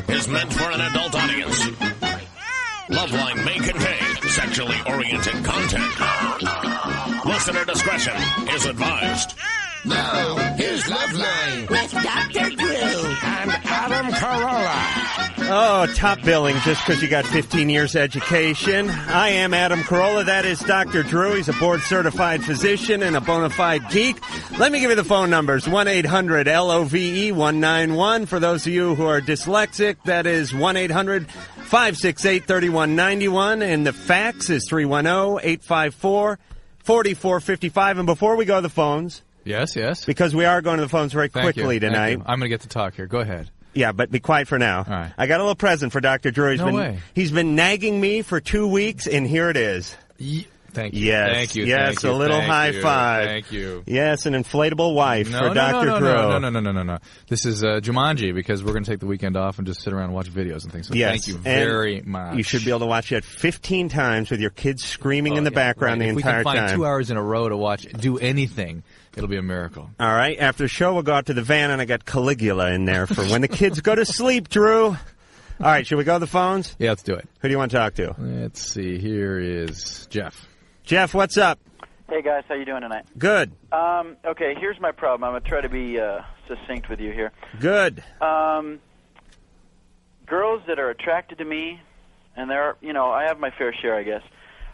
is meant for an adult audience. Loveline may contain sexually oriented content. Listener discretion is advised. Now, here's Loveline with Dr. Drew and Adam Carolla. Oh, top billing just because you got 15 years education. I am Adam Carolla. That is Dr. Drew. He's a board-certified physician and a bona fide geek. Let me give you the phone numbers. 1-800-LOVE-191. For those of you who are dyslexic, that is 1-800-568-3191. And the fax is 310-854-4455. And before we go to the phones... Yes. Because we are going to the phones very quickly tonight. I'm going to get to talk here. Go ahead. Yeah, but be quiet for now. All right. I got a little present for Dr. Drew. No way. He's been nagging me for 2 weeks, and here it is. Thank you. Yes. Thank you. Yes, thank you, a little thank high you, five. Thank you. Yes, an inflatable wife for Dr. Drew. No. This is Jumanji, because we're going to take the weekend off and just sit around and watch videos and things. So yes. Thank you very much. You should be able to watch it 15 times with your kids screaming in the background the entire time. If we can find 2 hours in a row to do anything, it'll be a miracle. All right. After the show, we'll go out to the van, and I got Caligula in there for when the kids go to sleep, Drew. All right. Should we go to the phones? Yeah, let's do it. Who do you want to talk to? Let's see. Here is Jeff. Jeff, what's up? Hey, guys. How you doing tonight? Good. Okay, here's my problem. I'm going to try to be succinct with you here. Good. Girls that are attracted to me, and I have my fair share, I guess,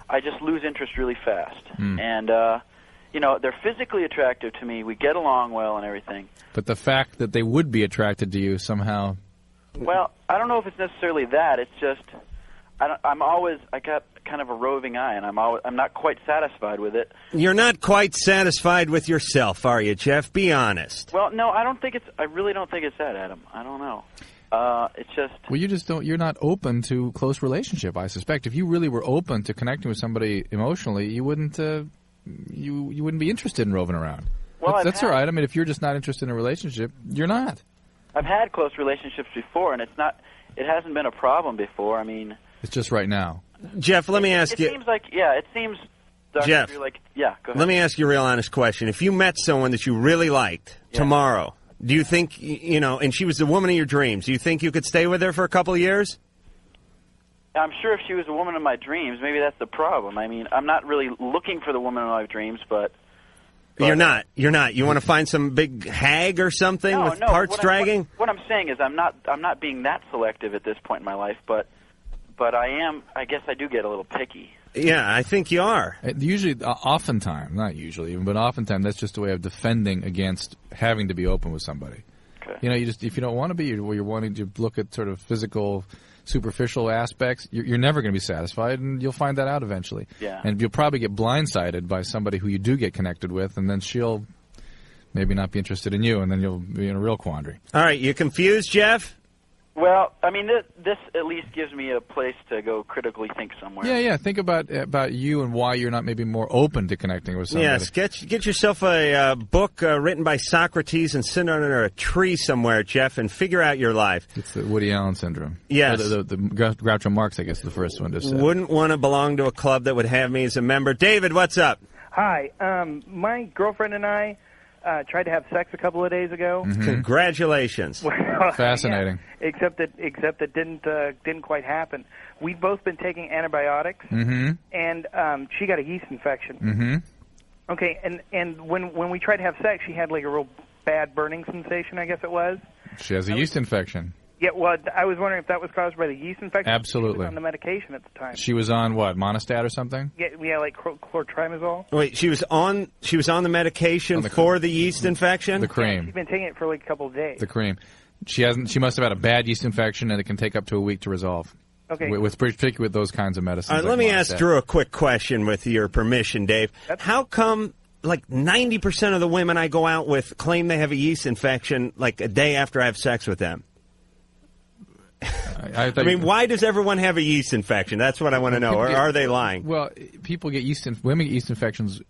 I just lose interest really fast. And, they're physically attractive to me. We get along well and everything. But the fact that they would be attracted to you somehow... Well, I don't know if it's necessarily that. It's just... I got kind of a roving eye, and I'm not quite satisfied with it. You're not quite satisfied with yourself, are you, Jeff? Be honest. Well, no, I really don't think it's that, Adam. I don't know. It's just... Well, you're not open to close relationship, I suspect. If you really were open to connecting with somebody emotionally, you wouldn't you wouldn't be interested in roving around. Well, that's all right. I mean, if you're just not interested in a relationship, you're not. I've had close relationships before, and it hasn't been a problem before. I mean... It's just right now. Jeff, let me ask you... It seems like, Dr. Jeff, Drew, go ahead. Let me ask you a real honest question. If you met someone that you really liked tomorrow, do you think, and she was the woman of your dreams, do you think you could stay with her for a couple of years? I'm sure if she was the woman of my dreams, maybe that's the problem. I mean, I'm not really looking for the woman of my dreams, but You're not. You want to find some big hag or something with parts dragging? What I'm saying is I'm not being that selective at this point in my life, but I guess I do get a little picky. Yeah, I think you are. Usually, oftentimes, not usually, but oftentimes that's just a way of defending against having to be open with somebody. Okay. If you don't want to be, or you're wanting to look at sort of physical, superficial aspects, you're never going to be satisfied, and you'll find that out eventually. Yeah. And you'll probably get blindsided by somebody who you do get connected with, and then she'll maybe not be interested in you, and then you'll be in a real quandary. All right, you confused, Jeff? Well, I mean, this at least gives me a place to go critically think somewhere. Yeah. Think about you and why you're not maybe more open to connecting with somebody. Yes, get yourself a book written by Socrates and sit under a tree somewhere, Jeff, and figure out your life. It's the Woody Allen syndrome. Yes. The Groucho Marx, I guess, the first one to say. Wouldn't want to belong to a club that would have me as a member. David, what's up? Hi. My girlfriend and I tried to have sex a couple of days ago. Mm-hmm. Congratulations. Well, fascinating. Yeah, except that didn't quite happen. We've both been taking antibiotics, and she got a yeast infection. Mm-hmm. Okay, and when we tried to have sex, she had like a real bad burning sensation, I guess it was. She has a yeast infection. Yeah, well, I was wondering if that was caused by the yeast infection. Absolutely. She was on the medication at the time. She was on what, Monostat or something? Yeah, like chlorotrimazole. Wait, she was on the medication for the yeast infection? The cream. Yeah, she's been taking it for like a couple of days. The cream. She must have had a bad yeast infection, and it can take up to a week to resolve. Okay. Particularly with those kinds of medicines. All right, let me ask Drew a quick question with your permission, Dave. How come like 90% of the women I go out with claim they have a yeast infection like a day after I have sex with them? I mean, why does everyone have a yeast infection? That's what I want to know. Or are they lying? Well, women get yeast infections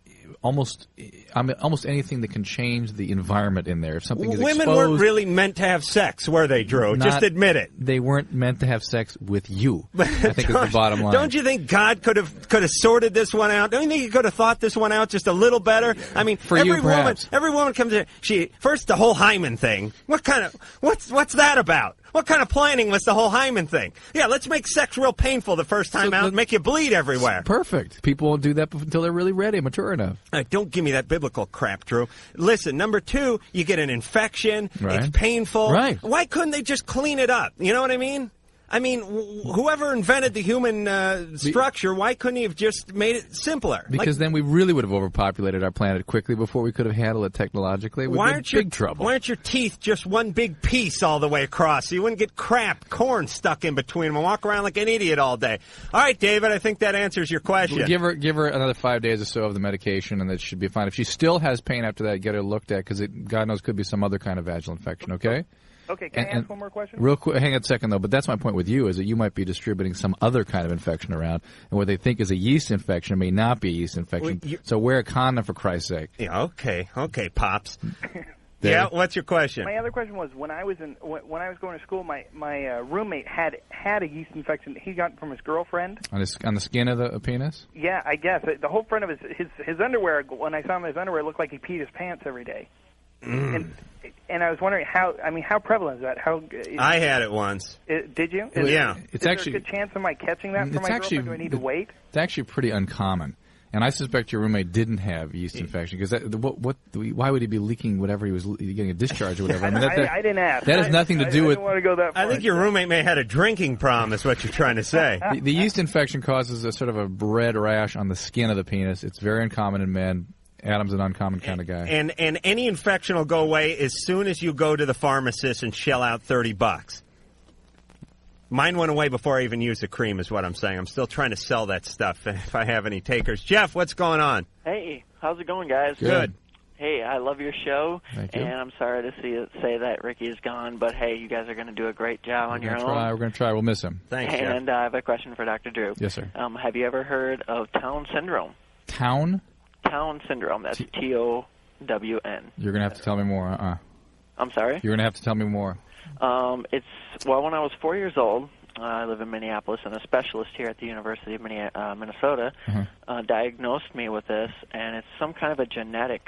almost anything that can change the environment in there. If something is exposed, women weren't really meant to have sex, were they, Drew? Just admit it. They weren't meant to have sex with you. I think is the bottom line. Don't you think God could have sorted this one out? Don't you think He could have thought this one out just a little better? I mean, every woman comes in. First the whole hymen thing. What's that about? What kind of planning was the whole hymen thing? Yeah, let's make sex real painful the first time out and make you bleed everywhere. Perfect. People won't do that until they're really ready, mature enough. Don't give me that biblical crap, Drew. Listen, number 2, you get an infection. Right. It's painful. Right. Why couldn't they just clean it up? You know what I mean? I mean, whoever invented the human structure, why couldn't he have just made it simpler? Because then we really would have overpopulated our planet quickly before we could have handled it technologically. We'd be in big trouble. Why aren't your teeth just one big piece all the way across so you wouldn't get corn stuck in between them and walk around like an idiot all day? All right, David, I think that answers your question. Give her another 5 days or so of the medication, and that should be fine. If she still has pain after that, get her looked at, because God knows could be some other kind of vaginal infection, okay? Okay, can I ask one more question? Real quick, hang on a second, though, but that's my point with you, is that you might be distributing some other kind of infection around, and what they think is a yeast infection may not be a yeast infection. So wear a condom, for Christ's sake. Yeah, okay, Pops. Yeah, what's your question? My other question was, when I was going to school, my roommate had a yeast infection he got from his girlfriend. On the skin of the penis? Yeah, I guess. The whole front of his underwear, when I saw him in his underwear, it looked like he peed his pants every day. And I was wondering how prevalent is that? I had it once. Did you? Yeah. Is there a good chance of my catching that from my girlfriend? Do I need to wait? It's actually pretty uncommon. And I suspect your roommate didn't have yeast infection, because why would he be leaking whatever he was getting a discharge or whatever? I mean, I didn't ask. That has nothing to do with. I didn't want to go that far. I think your roommate may have had a drinking problem, is what you're trying to say. The yeast infection causes a sort of a red rash on the skin of the penis. It's very uncommon in men. Adam's an uncommon kind of guy. And any infection will go away as soon as you go to the pharmacist and shell out $30. Mine went away before I even used the cream, is what I'm saying. I'm still trying to sell that stuff if I have any takers. Jeff, what's going on? Hey, how's it going, guys? Good. Hey, I love your show, Thank you. and I'm sorry to say that Ricky is gone, but hey, you guys are going to do a great job on your own. We're going to try. We'll miss him. Thanks, Jeff. And I have a question for Dr. Drew. Yes, sir. Have you ever heard of Town syndrome? Town Syndrome. That's TOWN. You're going to have to tell me more. I'm sorry? You're going to have to tell me more. When I was 4 years old, I live in Minneapolis, and a specialist here at the University of Minnesota diagnosed me with this, and it's some kind of a genetic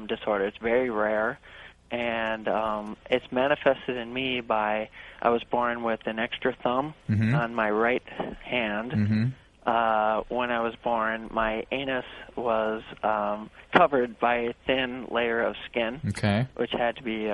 disorder. It's very rare, and it's manifested in me by I was born with an extra thumb on my right hand. When I was born, my anus was covered by a thin layer of skin, which had to be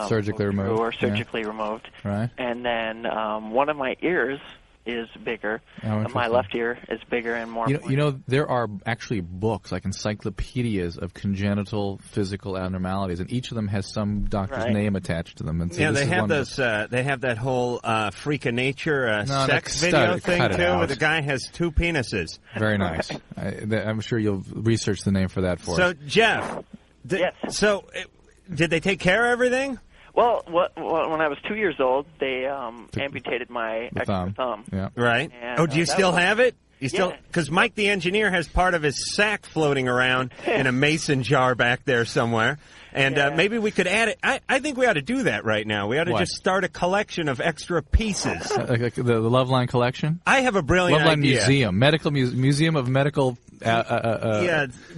surgically removed. Or surgically removed. Right. And then one of my ears is bigger. My left ear is bigger and more. You know, there are actually books, like encyclopedias of congenital physical abnormalities, and each of them has some doctor's name attached to them. And so they have those. They have that whole freak of nature sex video thing too, where the guy has 2 penises. Very nice. I'm sure you'll research the name for that for us. So, Jeff, yes. So, did they take care of everything? Well, when I was 2 years old, they amputated my extra thumb. Yeah. Right. And, do you still have it? You still? Because Mike the engineer has part of his sack floating around in a mason jar back there somewhere. And maybe we could add it. I think we ought to do that right now. We ought to just start a collection of extra pieces. Like the Loveline collection? I have a brilliant Loveline idea. Museum. Museum of Medical...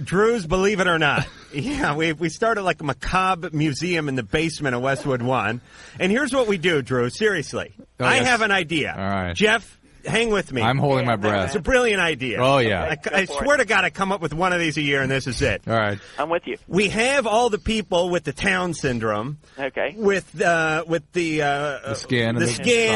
Drew's Believe It or Not. Yeah, we started like a macabre museum in the basement of Westwood 1. And here's what we do, Drew. Seriously. I have an idea. All right. Jeff, hang with me. I'm holding my breath. It's a brilliant idea. Oh, yeah. I swear to God I come up with one of these a year, and this is it. All right. I'm with you. We have all the people with the Town syndrome. Okay. With the skin.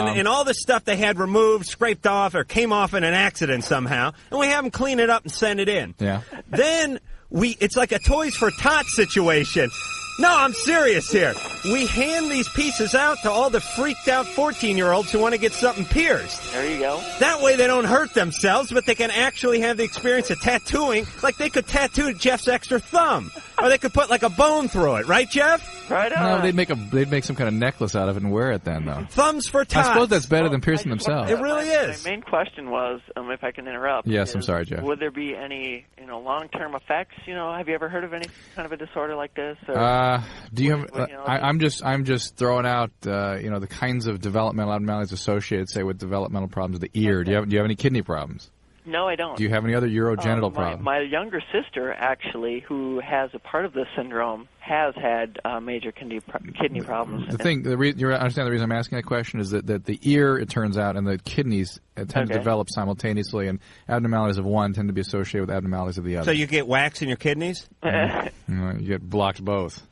And all the stuff they had removed, scraped off, or came off in an accident somehow. And we have them clean it up and send it in. Yeah. Then it's like a Toys for Tots situation. No, I'm serious here. We hand these pieces out to all the freaked out 14-year-olds who want to get something pierced. There you go. That way they don't hurt themselves, but they can actually have the experience of tattooing, like they could tattoo Jeff's extra thumb. Or they could put like a bone through it, right, Jeff? Right on. No, they'd make some kind of necklace out of it and wear it then, though. Thumbs for tots. I suppose that's better than piercing themselves. It really is. My main question was, if I can interrupt. Yes, I'm sorry, Jeff. Would there be any, long-term effects? Have you ever heard of any kind of a disorder like this? Or, do you have? I'm just throwing out, the kinds of developmental abnormalities associated, say, with developmental problems of the ear. Do you have any kidney problems? No, I don't. Do you have any other urogenital problems? My younger sister, actually, who has a part of this syndrome, has had major kidney problems. You understand the reason I'm asking that question is that the ear, it turns out, and the kidneys tend to develop simultaneously, and abnormalities of one tend to be associated with abnormalities of the other. So you get wax in your kidneys? You get blocked both.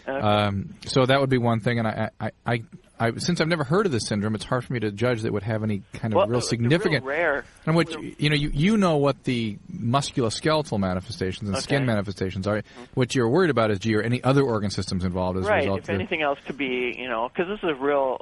Okay. So that would be one thing, and I since I've never heard of this syndrome, it's hard for me to judge that it would have any kind of real significant. Real rare. And which you know what the musculoskeletal manifestations and skin manifestations are. What you're worried about is any other organ systems involved as a result. Right. If anything else could be, because this is a real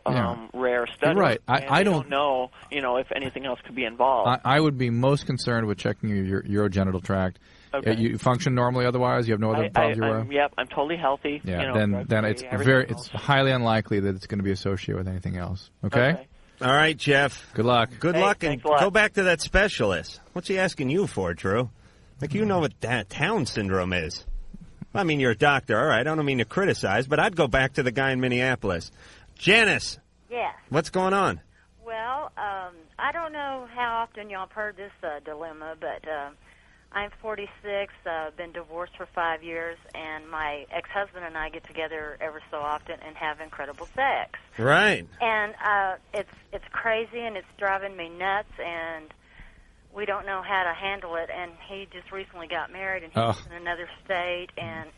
rare study. Right. I don't know, if anything else could be involved. I would be most concerned with checking your urogenital tract. Okay. You function normally otherwise? You have no other problems? Yep, I'm totally healthy. Yeah, then it's highly unlikely that it's going to be associated with anything else. Okay? All right, Jeff. Good luck. Good luck, and go back to that specialist. What's he asking you for, Drew? Like, you know what Down syndrome is. I mean, you're a doctor, all right. I don't mean to criticize, but I'd go back to the guy in Minneapolis. Janice. Yes. What's going on? Well, I don't know how often y'all have heard this dilemma, but I'm 46, been divorced for 5 years, and my ex-husband and I get together every so often and have incredible sex. Right. And it's crazy, and it's driving me nuts, and we don't know how to handle it. And he just recently got married, and he's in another state, and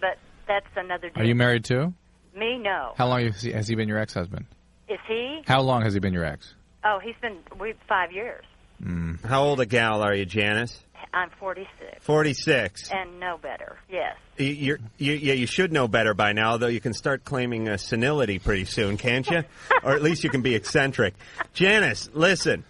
but that's another deal. Are you married too? Me, no. How long has he been your ex-husband? Is he? How long has he been your ex? Oh, we've 5 years. How old a gal are you, Janice? I'm 46. 46. And know better, yes. You should know better by now, though you can start claiming senility pretty soon, can't you? Or at least you can be eccentric. Janice, listen.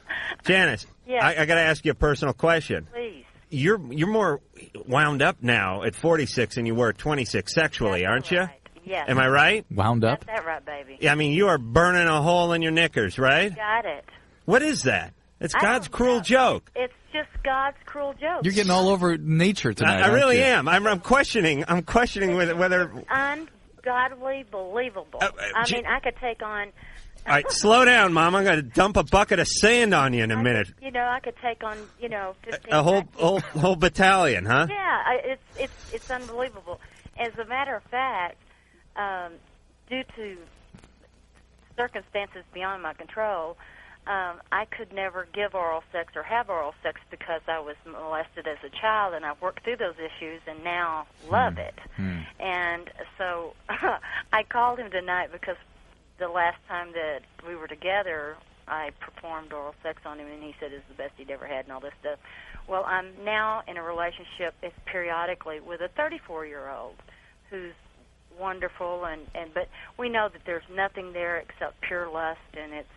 Janice, yes. I got to ask you a personal question. Please. You're more wound up now at 46 than you were at 26 sexually, That's aren't you? Right. Yes. Am I right? Wound up? That's that right, baby. Yeah, I mean, you are burning a hole in your knickers, right? Got it. What is that? It's God's cruel joke. It's just God's cruel joke. You're getting all over nature tonight. I really am. I'm questioning. I'm questioning whether ungodly believable. I mean, I could take on. All right, slow down, Mom. I'm going to dump a bucket of sand on you in a minute. I could take on 15. A whole battalion, huh? Yeah, it's unbelievable. As a matter of fact, due to circumstances beyond my control, I could never give oral sex or have oral sex because I was molested as a child, and I've worked through those issues and now love it. And so I called him tonight because the last time that we were together, I performed oral sex on him, and he said it's the best he'd ever had and all this stuff. Well, I'm now in a relationship periodically with a 34-year-old who's wonderful, but we know that there's nothing there except pure lust, and it's,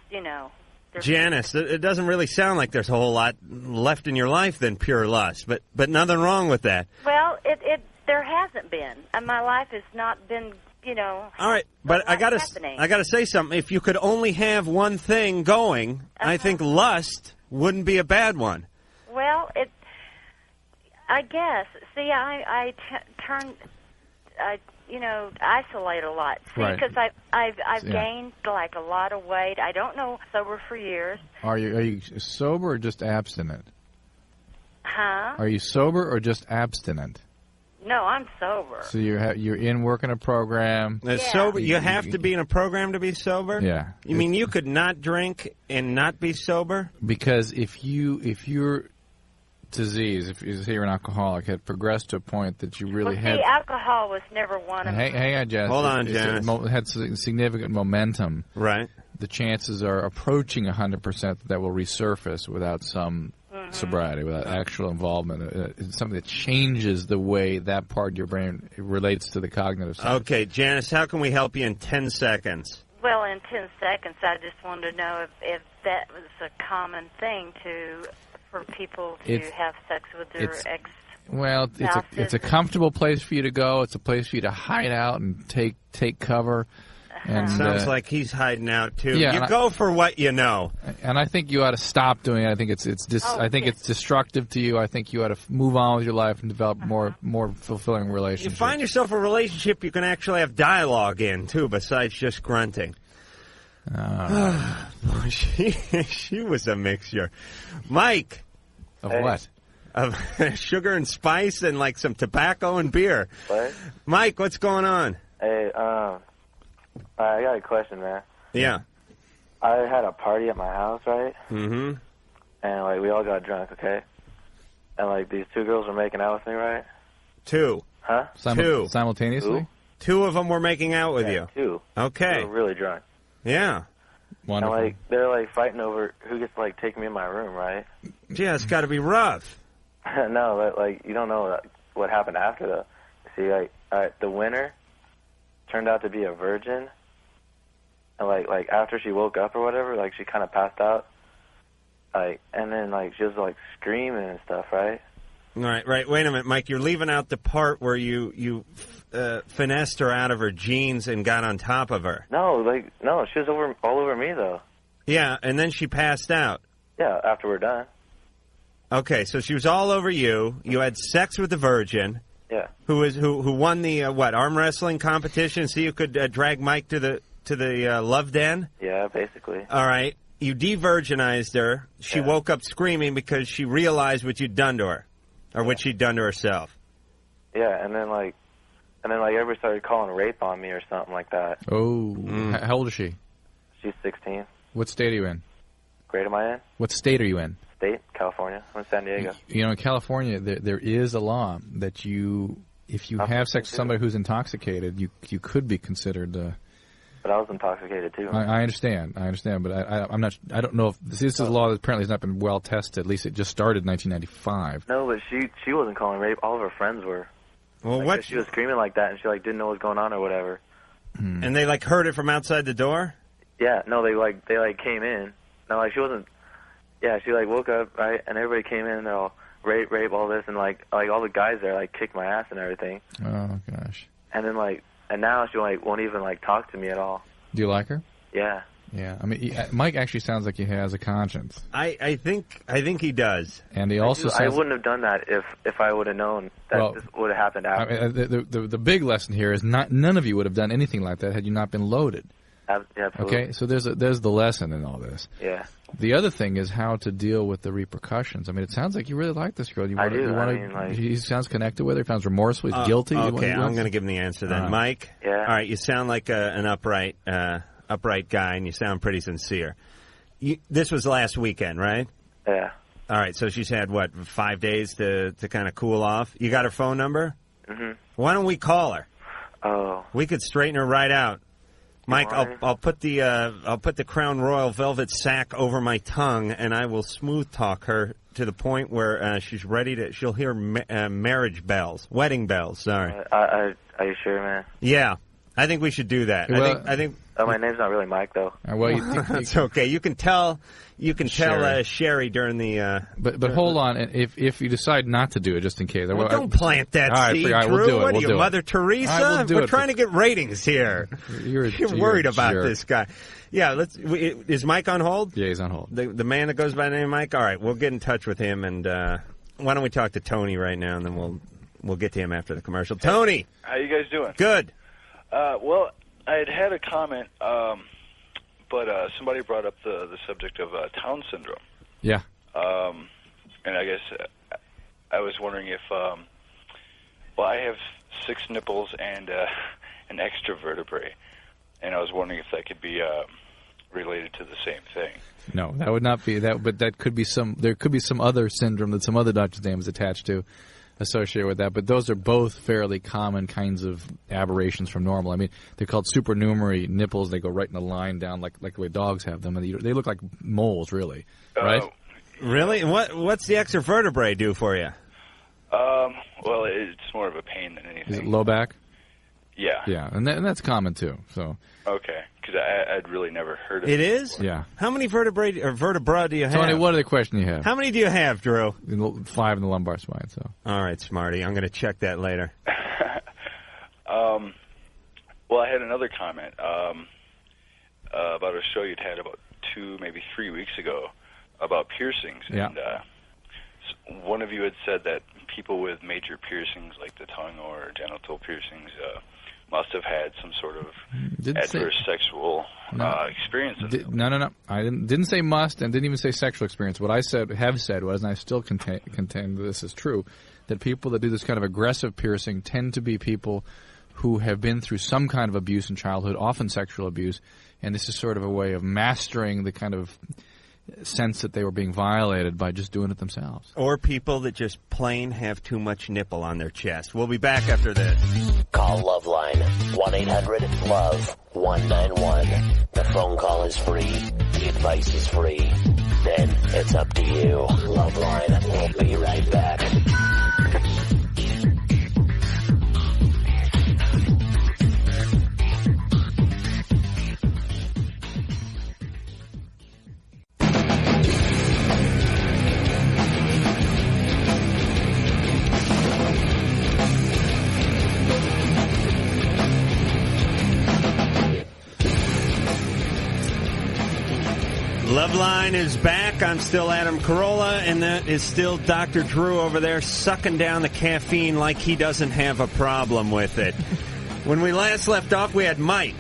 Janice, it doesn't really sound like there's a whole lot left in your life than pure lust, but nothing wrong with that. Well, there hasn't been. And my life has not been, All right, but I gotta say something. If you could only have one thing going, I think lust wouldn't be a bad one. Well, I guess. See, I isolate a lot. See, because I've gained like a lot of weight. I don't know, sober for years. Are you sober or just abstinent? Huh? Are you sober or just abstinent? No, I'm sober. So you're in working a program. Sober. You have to be in a program to be sober. Yeah. You mean you could not drink and not be sober? Because if your disease, if you're an alcoholic, had progressed to a point that you really had. Alcohol was never one of them. Hang on, Janice. Hold on, Janice. It had significant momentum. Right. The chances are approaching 100% that will resurface without some sobriety, without actual involvement. It's something that changes the way that part of your brain relates to the cognitive side. Okay, Janice, how can we help you in 10 seconds? Well, in 10 seconds, I just wanted to know if that was a common thing for people to have sex with their ex. Well, it's a comfortable place for you to go. It's a place for you to hide out and take cover. And sounds like he's hiding out too. Yeah, you go for what you know. And I think you ought to stop doing it. I think it's destructive to you. I think you ought to move on with your life and develop more fulfilling relationships. You find yourself a relationship you can actually have dialogue in too, besides just grunting. She was a mixture. Mike. Of what? Of sugar and spice and like some tobacco and beer. What? Mike, what's going on? Hey, I got a question, man. Yeah. I had a party at my house, right? Mm-hmm. And, like, we all got drunk, okay? And, like, these two girls were making out with me, right? Two. Huh? Two. Simultaneously? Two of them were making out with you. Two. Okay. They were really drunk. Yeah. Wonderful. And, like, they're, like, fighting over who gets to, like, take me in my room, right? Yeah, it's got to be rough. No, like, you don't know what happened after, though. See, like, the winner turned out to be a virgin. And, like after she woke up or whatever, like, she kind of passed out. Like, and then, like, she was, like, screaming and stuff, right? Right. Wait a minute, Mike. You're leaving out the part where you finessed her out of her jeans and got on top of her. No, she was all over me, though. Yeah, and then she passed out. Yeah, after we're done. Okay, so she was all over you. You had sex with the virgin. Yeah. Who won the arm wrestling competition? So you could drag Mike to the love den. Yeah, basically. All right. You de-virginized her. She woke up screaming because she realized what you'd done to her, or what she'd done to herself. Yeah, and then like everybody started calling rape on me or something like that. Oh, how old is she? She's 16. What state are you in? Grade am I in? What state are you in? State, California. I'm in San Diego. You know, in California, there is a law that if you have sex with somebody who's intoxicated, you could be considered. But I was intoxicated too. I understand, but I'm not. I don't know if this is a law that apparently has not been well tested. At least it just started in 1995. No, but she wasn't calling rape. All of her friends were. Well, what? She was screaming like that, and she like didn't know what was going on or whatever. And they like heard it from outside the door. Yeah, no, they came in. No, like she wasn't. Yeah, she like woke up, right, and everybody came in and they're all rape, all this, and like all the guys there like kicked my ass and everything. Oh gosh. And then and now she won't even like talk to me at all. Do you like her? Yeah. Yeah, I mean, Mike actually sounds like he has a conscience. I think he does. And he also I wouldn't have done that if I would have known that this would have happened after. I mean, the big lesson here is none of you would have done anything like that had you not been loaded. Absolutely. Okay, so there's the lesson in all this. Yeah. The other thing is how to deal with the repercussions. I mean, it sounds like you really like this girl. I do. He sounds connected with her. He sounds remorseful. He's guilty. Okay, I'm going to give him the answer then. Mike? Yeah? All right, you sound like an upright guy, and you sound pretty sincere. This was last weekend, right? Yeah. All right, so she's had, 5 days to kind of cool off? You got her phone number? Mm-hmm. Why don't we call her? Oh. We could straighten her right out. Mike, I'll put the Crown Royal velvet sack over my tongue, and I will smooth talk her to the point where she's ready to. She'll hear wedding bells. Sorry. Are you sure, man? Yeah, I think we should do that. Well, I think. Oh, my name's not really Mike, though. Well, that's okay. You can tell Sherry during the. But hold on, if you decide not to do it, just in case. Well, don't plant that seed, all right, Drew. we'll do it. What are you, Mother Teresa? We're trying to get ratings here. You're worried about this guy. Yeah, is Mike on hold? Yeah, he's on hold. The man that goes by the name of Mike. All right, we'll get in touch with him, and why don't we talk to Tony right now, and then we'll get to him after the commercial. Tony, how you guys doing? Good. Well, I had a comment. But somebody brought up the subject of Down syndrome. Yeah. And I guess I was wondering if, I have 6 nipples and an extra vertebrae, and I was wondering if that could be related to the same thing. No, that would not be that, but that could be there could be some other syndrome that some other doctor's name is attached to, associated with that, but those are both fairly common kinds of aberrations from normal. I mean, they're called supernumerary nipples. They go right in a line down like the way dogs have them, and they look like moles, really, right? Really? What's the extra vertebrae do for you? Well, it's more of a pain than anything. Is it low back? Yeah. Yeah, and that's common too. So. Okay, because I'd really never heard of it. It is? Before. Yeah. How many vertebra do you have? Tony, what other question do you have? How many do you have, Drew? 5 in the lumbar spine. So. All right, Smarty. I'm going to check that later. Well, I had another comment about a show you'd had about 2, maybe 3 weeks ago about piercings. Yeah. And one of you had said that people with major piercings, like the tongue or genital piercings, must have had some sort of adverse sexual experience. No. I didn't say must, and didn't even say sexual experience. What I have said was, and I still contend this is true, that people that do this kind of aggressive piercing tend to be people who have been through some kind of abuse in childhood, often sexual abuse, and this is sort of a way of mastering the kind of sense that they were being violated by just doing it themselves. Or people that just plain have too much nipple on their chest. We'll be back after this. Call Loveline, 1-800-LOVE-191. The phone call is free. The advice is free. Then it's up to you. Loveline, we'll be right back. Loveline is back. I'm still Adam Carolla, and that is still Dr. Drew over there sucking down the caffeine like he doesn't have a problem with it. When we last left off, we had Mike,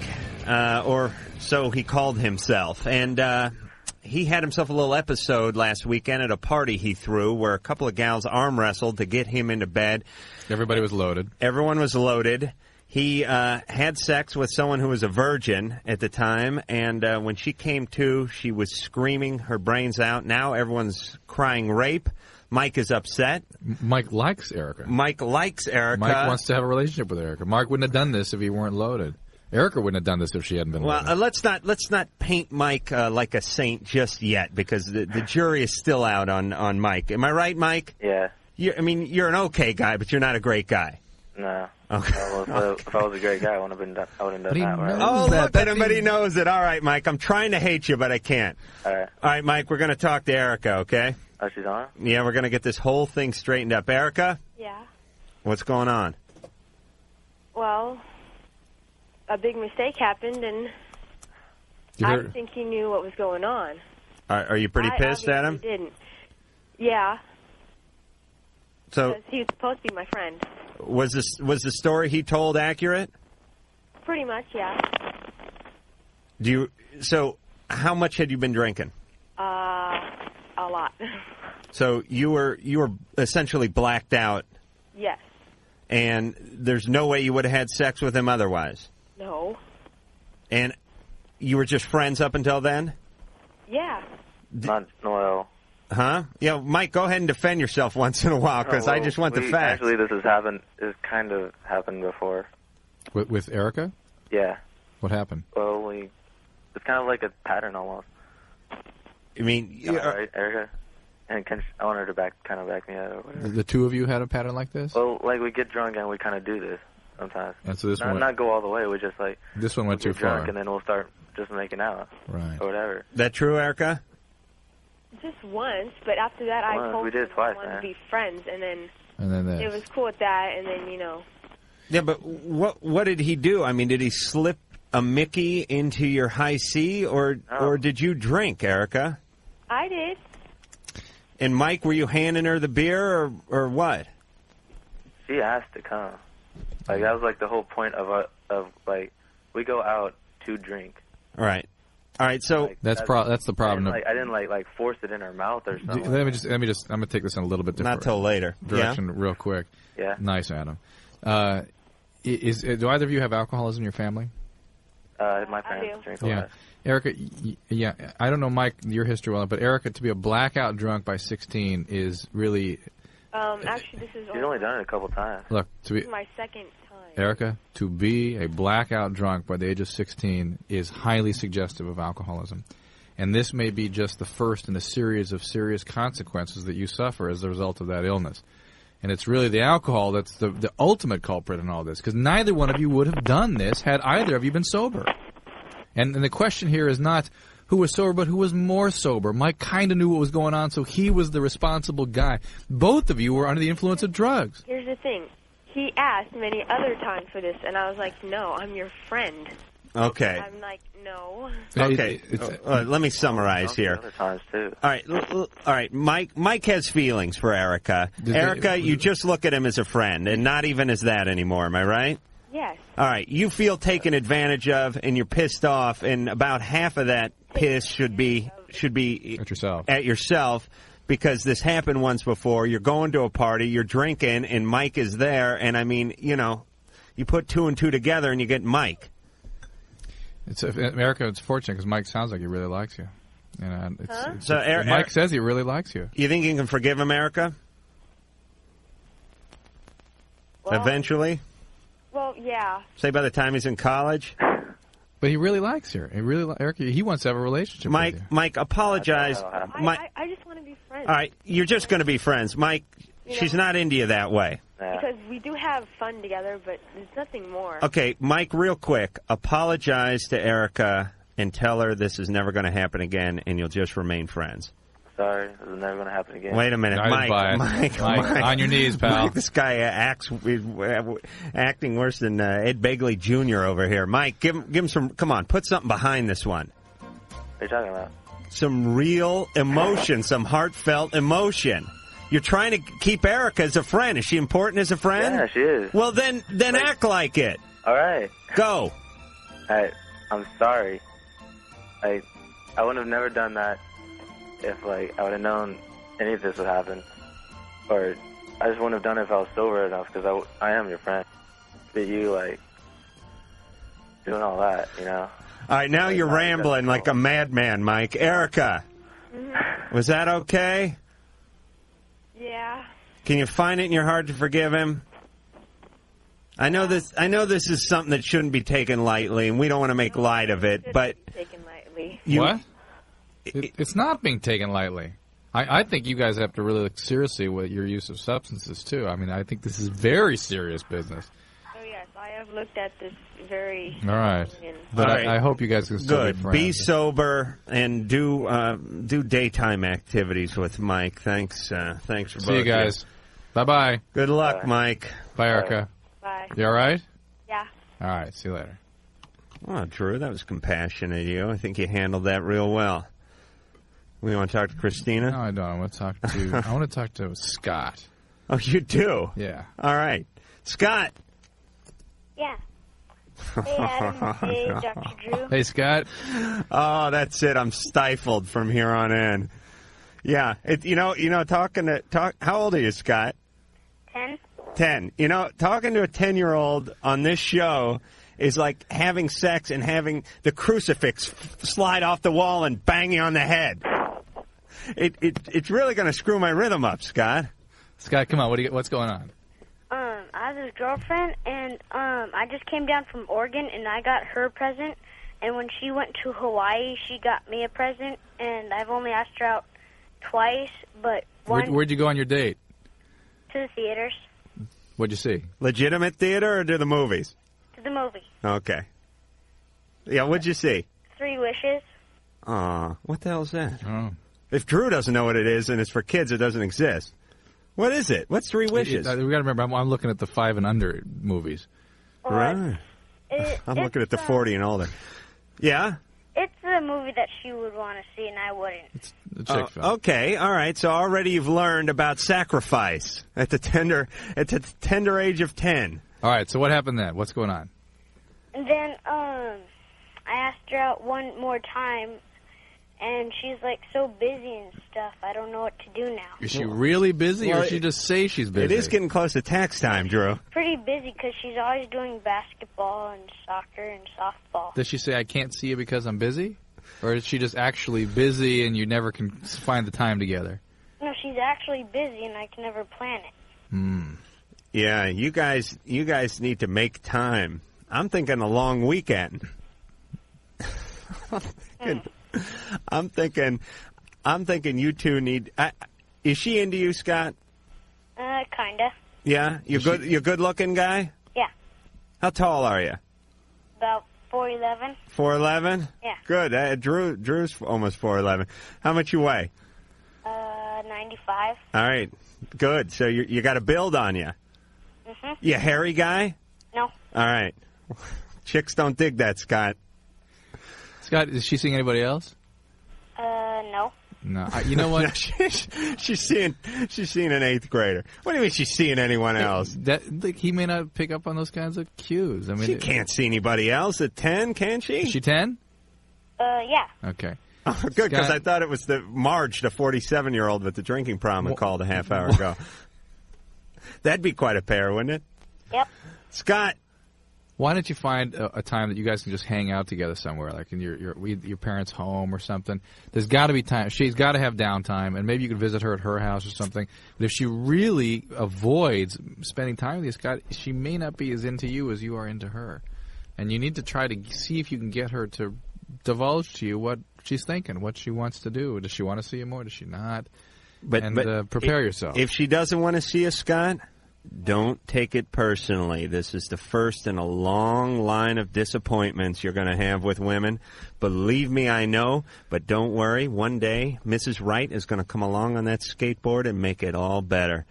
or so he called himself, and he had himself a little episode last weekend at a party he threw where a couple of gals arm wrestled to get him into bed. Everybody was loaded. Everyone was loaded. He had sex with someone who was a virgin at the time, and when she came to, she was screaming her brains out. Now everyone's crying rape. Mike is upset. Mike likes Erica. Mike likes Erica. Mike wants to have a relationship with Erica. Mark wouldn't have done this if he weren't loaded. Erica wouldn't have done this if she hadn't been loaded. Well, let's not paint Mike like a saint just yet, because the jury is still out on Mike. Am I right, Mike? Yeah. You're an okay guy, but you're not a great guy. No. Okay. Well, if I was a great guy, I wouldn't have done that. Right? Oh, look at him, but he knows it. All right, Mike, I'm trying to hate you, but I can't. All right. All right, Mike, we're going to talk to Erica, okay? Oh, she's on? Yeah, we're going to get this whole thing straightened up. Erica? Yeah. What's going on? Well, a big mistake happened, and I didn't think he knew what was going on. Are you pretty pissed at him? I didn't. Yeah. So because he was supposed to be my friend. Was the story he told accurate? Pretty much, yeah. So how much had you been drinking? A lot. So you were essentially blacked out. Yes. And there's no way you would have had sex with him otherwise. No. And you were just friends up until then? Yeah. Not well. Huh? Yeah, Mike, go ahead and defend yourself once in a while, because I just want the facts. Actually, this has kind of happened before. With Erica? Yeah. What happened? Well, it's kind of like a pattern almost. I mean, right, Erica? And I want her to back me up or whatever. The two of you had a pattern like this? Well, like we get drunk and we kind of do this sometimes. And so this not go all the way. We just like this one went too far. Drunk and then we'll start just making out, right, or whatever. That true, Erica? Just once, but after that I told him I wanted to be friends, and then it was cool with that, and then Yeah, but what did he do? I mean, did he slip a Mickey into your high C, or did you drink, Erica? I did. And Mike, were you handing her the beer or what? She asked to come. Like that was like the whole point of like we go out to drink. All right. So like, that's the problem. I didn't like force it in her mouth or something. Let me just. I'm going to take this in a little bit different. Not till later. Direction, real quick. Yeah. Nice, Adam. Do either of you have alcoholism in your family? My parents drink a lot. Erica, yeah, I don't know, Mike, your history well, but Erica, to be a blackout drunk by 16 is really. Actually, this is. She's only done it a couple times. Look, this is my second time. Erica, to be a blackout drunk by the age of 16 is highly suggestive of alcoholism. And this may be just the first in a series of serious consequences that you suffer as a result of that illness. And it's really the alcohol that's the ultimate culprit in all this, because neither one of you would have done this had either of you been sober. And the question here is not who was sober, but who was more sober. Mike kind of knew what was going on, so he was the responsible guy. Both of you were under the influence of drugs. Here's the thing. He asked many other times for this, and I was like, no, I'm your friend. Okay. I'm like, no. Okay. Let me summarize here. Other times too. All right. Mike has feelings for Erica. Erica, you just look at him as a friend, and not even as that anymore. Am I right? Yes. All right, you feel taken advantage of, and you're pissed off, and about half of that piss should be at yourself because this happened once before. You're going to a party, you're drinking, and Mike is there, and I mean, you put 2 and 2 together, and you get Mike. Erica, it's fortunate because Mike sounds like he really likes you. Mike says he really likes you. You think you can forgive him, Erica? Well, eventually? Well, yeah. Say by the time he's in college? But he really likes her. Erica, he wants to have a relationship with you. Mike, apologize. I just want to be friends. All right, you're just going to be friends. Mike, she's not into you that way. Because we do have fun together, but there's nothing more. Okay, Mike, real quick, apologize to Erica and tell her this is never going to happen again and you'll just remain friends. Sorry, this is never going to happen again. Wait a minute, Mike, on your knees, pal. Mike, this guy acting worse than Ed Begley Jr. over here. Mike, give him some. Come on, put something behind this one. What are you talking about? Some real emotion, some heartfelt emotion. You're trying to keep Erica as a friend. Is she important as a friend? Yeah, she is. Well, then act like it. All right. Go. I'm sorry. I would have never done that if I would have known any of this would happen, or I just wouldn't have done it if I was sober enough because I am your friend. But you doing all that, All right, now you're rambling like a madman, Mike. Erica, was that okay? Yeah. Can you find it in your heart to forgive him? I know this is something that shouldn't be taken lightly, and we don't want to make light of it, but taken lightly. What? It's not being taken lightly. I think you guys have to really look seriously with your use of substances, too. I mean, I think this is very serious business. Oh, yes, I have looked at this very... All right. But I hope you guys can still be friends. Be sober and do daytime activities with Mike. Thanks for both. See you guys. Bye-bye. Good luck, Mike. Bye, Erica. Bye. You all right? Yeah. All right, see you later. Oh, Drew, that was compassionate of you. I think you handled that real well. We want to talk to Christina? No, I don't. I want to talk to Scott. Oh, you do? Yeah. All right. Scott. Yeah. Hey, Adam. Hey, Dr. Drew. Hey, Scott. Oh, that's it. I'm stifled from here on in. Yeah. How old are you, Scott? 10. 10. Talking to a 10-year-old on this show is like having sex and having the crucifix slide off the wall and bang you on the head. It's really going to screw my rhythm up, Scott. Scott, come on. What's going on? I have this girlfriend, and I just came down from Oregon, and I got her a present. And when she went to Hawaii, she got me a present, and I've only asked her out twice, but Where'd you go on your date? To the theaters. What'd you see? Legitimate theater or to the movies? To the movie. Okay. Yeah, what'd you see? 3 Wishes. Aw, what the hell is that? Oh. If Drew doesn't know what it is and it's for kids, it doesn't exist. What is it? What's 3 Wishes? We got to remember, I'm looking at the 5 and under movies. Right. I'm looking at the 40 and older. Yeah? It's a movie that she would want to see, and I wouldn't. It's a chick film. Okay, all right. So already you've learned about sacrifice at the tender age of 10. All right, so what happened then? What's going on? And then I asked her out one more time, and she's like so busy and stuff. I don't know what to do now. Is she really busy, or she just say she's busy? It is getting close to tax time, Drew. Pretty busy because she's always doing basketball and soccer and softball. Does she say, I can't see you because I'm busy? Or is she just actually busy and you never can find the time together? No, she's actually busy, and I can never plan it. Yeah, you guys need to make time. I'm thinking a long weekend. I'm thinking you two need. Is she into you, Scott? Kinda. Yeah, you're good looking guy. Yeah. How tall are you? About 4'11". 4'11"? Yeah. Good. Drew's almost 4'11". How much you weigh? 95. All right. Good. So you got a build on you. Mhm. You a hairy guy? No. All right. Chicks don't dig that, Scott. Scott, is she seeing anybody else? No. No, you know what? she's seeing an 8th grader. What do you mean she's seeing anyone else? He may not pick up on those kinds of cues. I mean, she can't see anybody else at 10, can she? Is she 10? Yeah. Okay. Oh, good, because I thought it was Marge, the 47-year-old with the drinking problem, that called a half hour ago. That'd be quite a pair, wouldn't it? Yep. Scott. Why don't you find a time that you guys can just hang out together somewhere, like in your parents' home or something? There's got to be time. She's got to have downtime, and maybe you could visit her at her house or something. But if she really avoids spending time with you, Scott, she may not be as into you as you are into her. And you need to try to see if you can get her to divulge to you what she's thinking, what she wants to do. Does she want to see you more? Does she not? But prepare yourself. If she doesn't want to see you, Scott, don't take it personally. This is the first in a long line of disappointments you're going to have with women. Believe me, I know. But don't worry. One day, Mrs. Wright is going to come along on that skateboard and make it all better.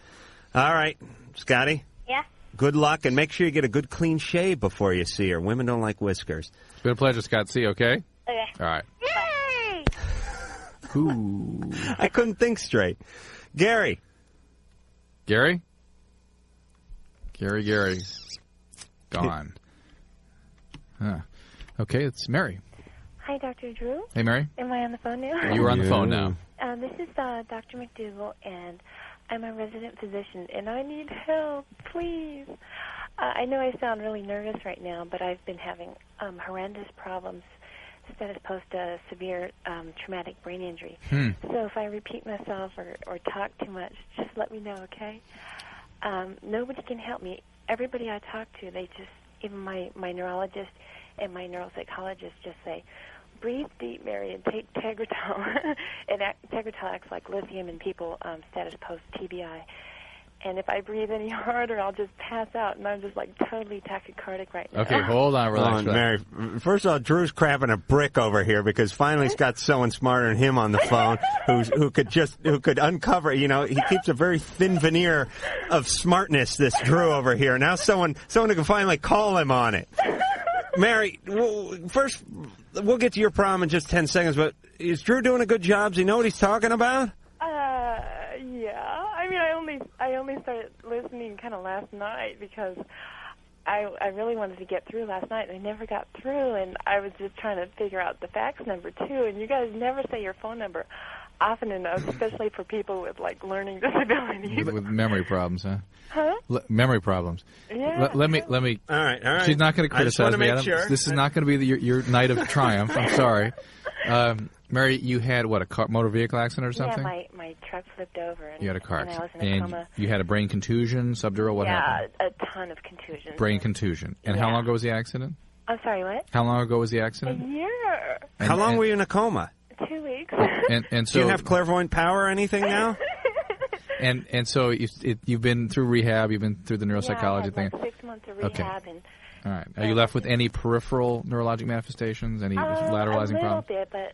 All right, Scotty? Yeah? Good luck, and make sure you get a good clean shave before you see her. Women don't like whiskers. It's been a pleasure, Scott. See you, okay? Okay. All right. Yay! Ooh. I couldn't think straight. Gary? Gary? Gary. Gone. Huh. Okay, it's Mary. Hi, Dr. Drew. Hey, Mary. Am I on the phone now? You are on the phone now. This is Dr. McDougall, and I'm a resident physician, and I need help, please. I know I sound really nervous right now, but I've been having horrendous problems status post a severe traumatic brain injury. So if I repeat myself or talk too much, just let me know, okay? Nobody can help me. Everybody I talk to, they just, even my neurologist and my neuropsychologist just say, breathe deep, Mary, and take Tegretol. And Tegretol acts like lithium in people status post TBI. And if I breathe any harder, I'll just pass out, and I'm just like totally tachycardic right now. Okay, hold on, relax. Mary. First of all, Drew's crapping a brick over here because finally he's got someone smarter than him on the phone who could uncover. You know, he keeps a very thin veneer of smartness. This Drew over here. Now someone who can finally call him on it. Mary, first we'll get to your problem in just 10 seconds. But is Drew doing a good job? Does he know what he's talking about? Yeah. I mean, I only started listening kind of last night because I really wanted to get through last night, and I never got through, and I was just trying to figure out the fax number, too, and you guys never say your phone number often enough, especially for people with, like, learning disabilities. With memory problems, huh? Huh? Memory problems. Yeah. Let me. All right. She's not going to criticize me, Adam. Sure. This is not going to be your night of triumph. I'm sorry. Mary, you had, what, a motor vehicle accident or something? Yeah, my truck flipped over. And, you had a car accident. accident. And I was in a coma. You had a brain contusion, subdural, what happened? Yeah, a ton of contusions. Brain contusion. And how long ago was the accident? I'm sorry, what? How long ago was the accident? A year. How long were you in a coma? 2 weeks. And so, do you have clairvoyant power or anything now? And so you've been through rehab, you've been through the neuropsychology thing. Like 6 months of rehab. Okay. All right. Are you left with any peripheral neurologic manifestations? Any lateralizing problems? A little bit, but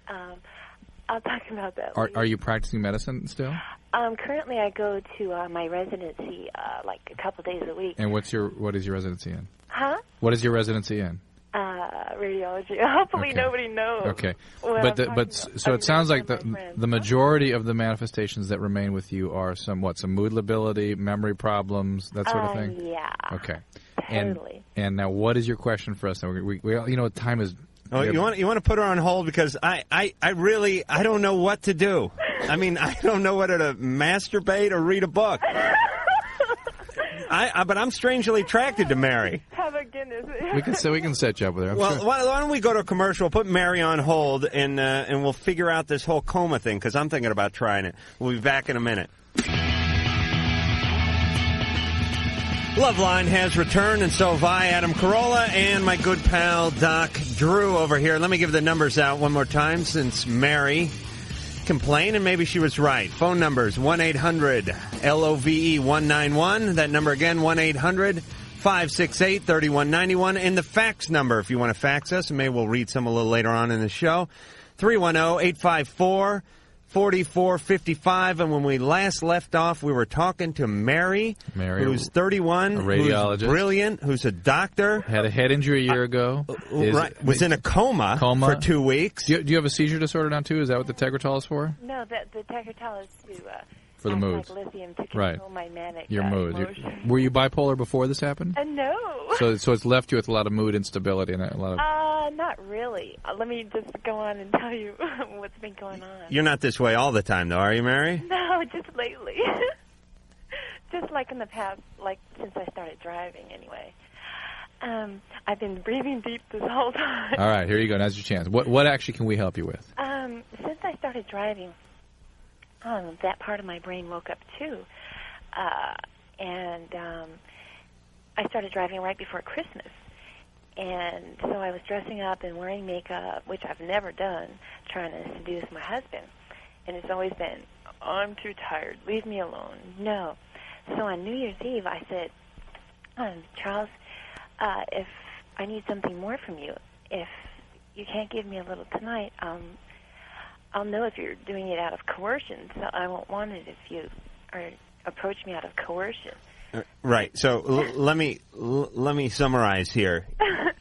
I'll talk about that later. Are you practicing medicine still? Currently, I go to my residency like a couple days a week. And what is your residency in? Huh? What is your residency in? Radiology. Hopefully nobody knows. Okay. So it sounds like the majority of the manifestations that remain with you are some mood lability, memory problems, that sort of thing? Yeah. Okay. Totally. And now what is your question for us? Now, we time is... Oh, you want to put her on hold because I really don't know what to do. I mean, I don't know whether to masturbate or read a book. But I'm strangely attracted to Mary. Have a goodness. We can set you up with her. Well, why don't we go to a commercial? We'll put Mary on hold, and we'll figure out this whole coma thing because I'm thinking about trying it. We'll be back in a minute. Loveline has returned, and so have I, Adam Carolla, and my good pal, Dr.Drew, over here. Let me give the numbers out one more time since Mary complained, and maybe she was right. Phone numbers, 1-800-LOVE-191. That number again, 1-800-568-3191. And the fax number, if you want to fax us, and maybe we'll read some a little later on in the show, 310-854 844-55, and when we last left off, we were talking to Mary, who's 31, a radiologist, who's brilliant, who's a doctor. Had a head injury a year ago. Was in a coma for 2 weeks. Do you have a seizure disorder now, too? Is that what the Tegretol is for? No, the Tegretol is to for the mood. like lithium to control my manic Your mood. emotions. Were you bipolar before this happened? No. So it's left you with a lot of mood instability and a lot of... Not really. Let me just go on and tell you what's been going on. You're not this way all the time, though, are you, Mary? No, just lately. Just like in the past, like since I started driving anyway. I've been breathing deep this whole time. All right, here you go. Now's your chance. What actually can we help you with? Since I started driving, that part of my brain woke up too. And I started driving right before Christmas. And so I was dressing up and wearing makeup, which I've never done, trying to seduce my husband. And it's always been, I'm too tired, leave me alone. No. So on New Year's Eve, I said, Charles, if I need something more from you, if you can't give me a little tonight, I'll know if you're doing it out of coercion. So I won't want it if you approach me out of coercion. Right. So let me summarize here.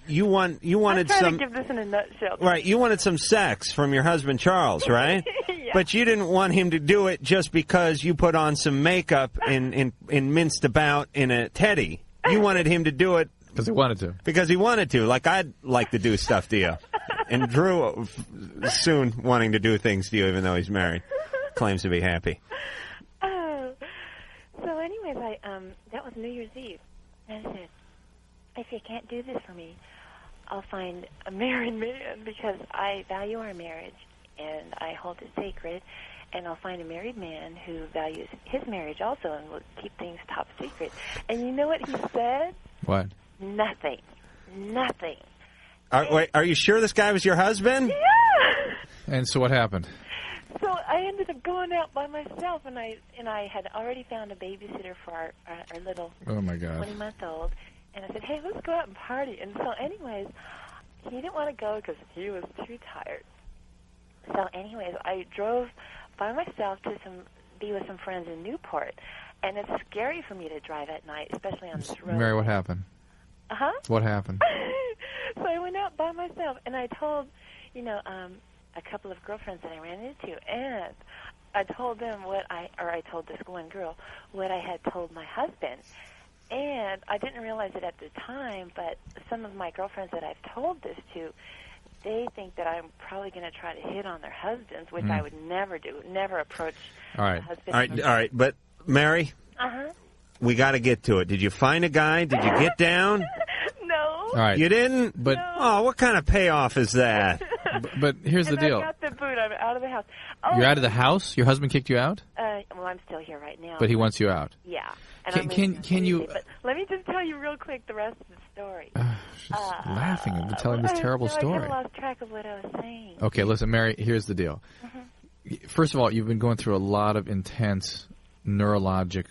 You wanted I'm trying some. to give this in a nutshell. Right. You wanted some sex from your husband Charles, right? Yeah. But you didn't want him to do it just because you put on some makeup and minced about in a teddy. You wanted him to do it because he wanted to. Because he wanted to. Like I'd like to do stuff to you. And Drew soon wanting to do things to you, even though he's married, claims to be happy. So anyways, that was New Year's Eve. And I said, if you can't do this for me, I'll find a married man because I value our marriage and I hold it sacred. And I'll find a married man who values his marriage also and will keep things top secret. And you know what he said? What? Nothing. Are you sure this guy was your husband? Yeah. And so what happened? So I ended up going out by myself, and I had already found a babysitter for our little 20-month-old. And I said, hey, let's go out and party. And so anyways, he didn't want to go because he was too tired. So anyways, I drove by myself to be with some friends in Newport. And it's scary for me to drive at night, especially on this road. Mary, what happened? Uh-huh. What happened? So I went out by myself, and I told, a couple of girlfriends that I ran into, and I told them I told this one girl what I had told my husband. And I didn't realize it at the time, but some of my girlfriends that I've told this to, they think that I'm probably going to try to hit on their husbands, which I would never do, never approach a husband. All right. But, Mary, we got to get to it. Did you find a guy? Did you get down? No. All right. You didn't? But Oh, what kind of payoff is that? But here's the deal. I got the boot. I'm out of the house. You're out of the house? Your husband kicked you out? Well, I'm still here right now. But he wants you out. Yeah. And Can you... But let me just tell you real quick the rest of the story. She's laughing and telling this terrible story. I kind of lost track of what I was saying. Okay, listen, Mary, here's the deal. First of all, you've been going through a lot of intense neurologic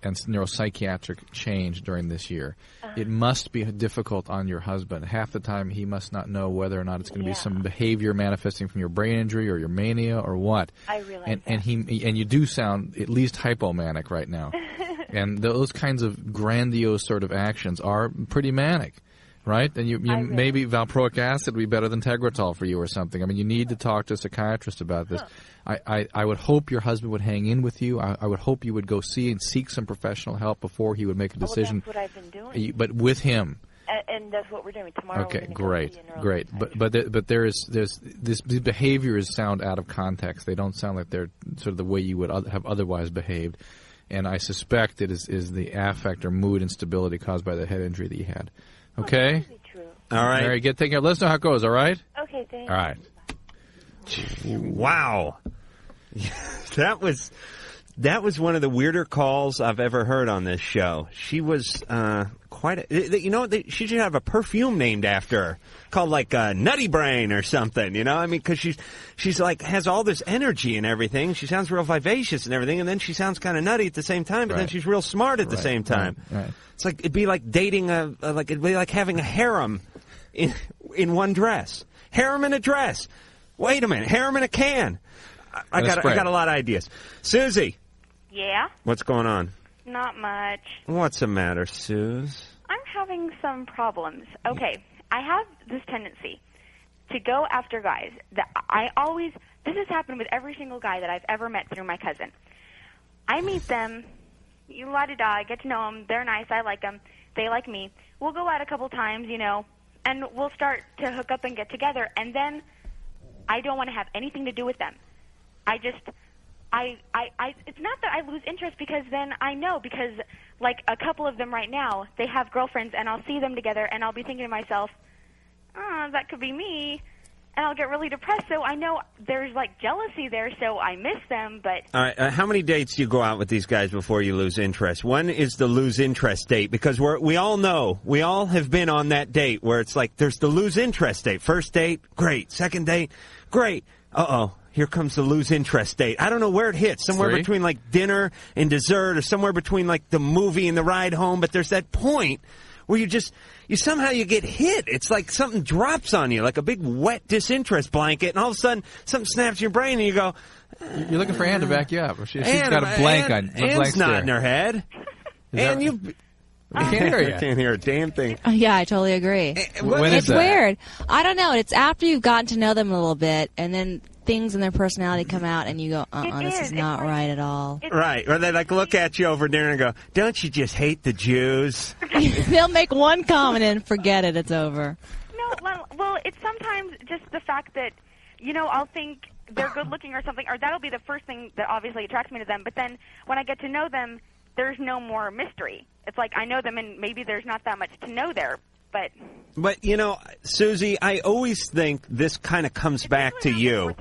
and neuropsychiatric change during this year. It must be difficult on your husband. Half the time, he must not know whether or not it's going to be some behavior manifesting from your brain injury or your mania or what. I realize that. And you do sound at least hypomanic right now. And those kinds of grandiose sort of actions are pretty manic, right? And you maybe valproic acid would be better than Tegretol for you or something. I mean, you need to talk to a psychiatrist about this. I would hope your husband would hang in with you. I would hope you would go see and seek some professional help before he would make a decision. Well, that's what I've been doing. But with him. And that's what we're doing tomorrow. Okay, great. But there's these behaviors sound out of context. They don't sound like they're sort of the way you would have otherwise behaved. And I suspect it is the affect or mood instability caused by the head injury that you had. Okay? That could be true. All right. Mary, take care. Let us know how it goes, all right? Okay, thanks. All right. Wow. That was one of the weirder calls I've ever heard on this show. She was she should have a perfume named after her called like Nutty Brain or something, I mean, because she's like has all this energy and everything. She sounds real vivacious and everything, and then she sounds kind of nutty at the same time, but then she's real smart at the same time. Right. It's like it'd be like dating it'd be like having a harem in one dress. Harem in a dress. Wait a minute, harem in a can. I got a lot of ideas. Susie. Yeah? What's going on? Not much. What's the matter, Suze? I'm having some problems. Okay, I have this tendency to go after guys that this has happened with every single guy that I've ever met through my cousin. I meet them, la-di-da, I get to know them, they're nice, I like them, they like me. We'll go out a couple times, and we'll start to hook up and get together, and then I don't want to have anything to do with them. It's not that I lose interest, because then I know, because like a couple of them right now, they have girlfriends, and I'll see them together, and I'll be thinking to myself, oh, that could be me, and I'll get really depressed. So I know there's like jealousy there, so I miss them. But all right, how many dates do you go out with these guys before you lose interest? When is the lose interest date? Because we all know, we all have been on that date where it's like there's the lose interest date. First date, great. Second date, great. Uh-oh. Here comes the lose interest date. I don't know where it hits. Somewhere between like dinner and dessert, or somewhere between like the movie and the ride home. But there's that point where you somehow get hit. It's like something drops on you, like a big wet disinterest blanket, and all of a sudden something snaps in your brain, and you go. You're looking for Ann to back you up. She's got a blank on. Anne's nodding her head. And you. I can't hear you. I can't hear a damn thing. Yeah, I totally agree. It's weird. I don't know. It's after you've gotten to know them a little bit, and then things in their personality come out, and you go, this is not right at all. Right. Or they like look at you over dinner and go, don't you just hate the Jews? They'll make one comment and forget it. It's over. No, well, it's sometimes just the fact that, I'll think they're good looking or something, or that'll be the first thing that obviously attracts me to them. But then when I get to know them, there's no more mystery. It's like I know them, and maybe there's not that much to know there. But Susie, I always think this kind of comes back to you.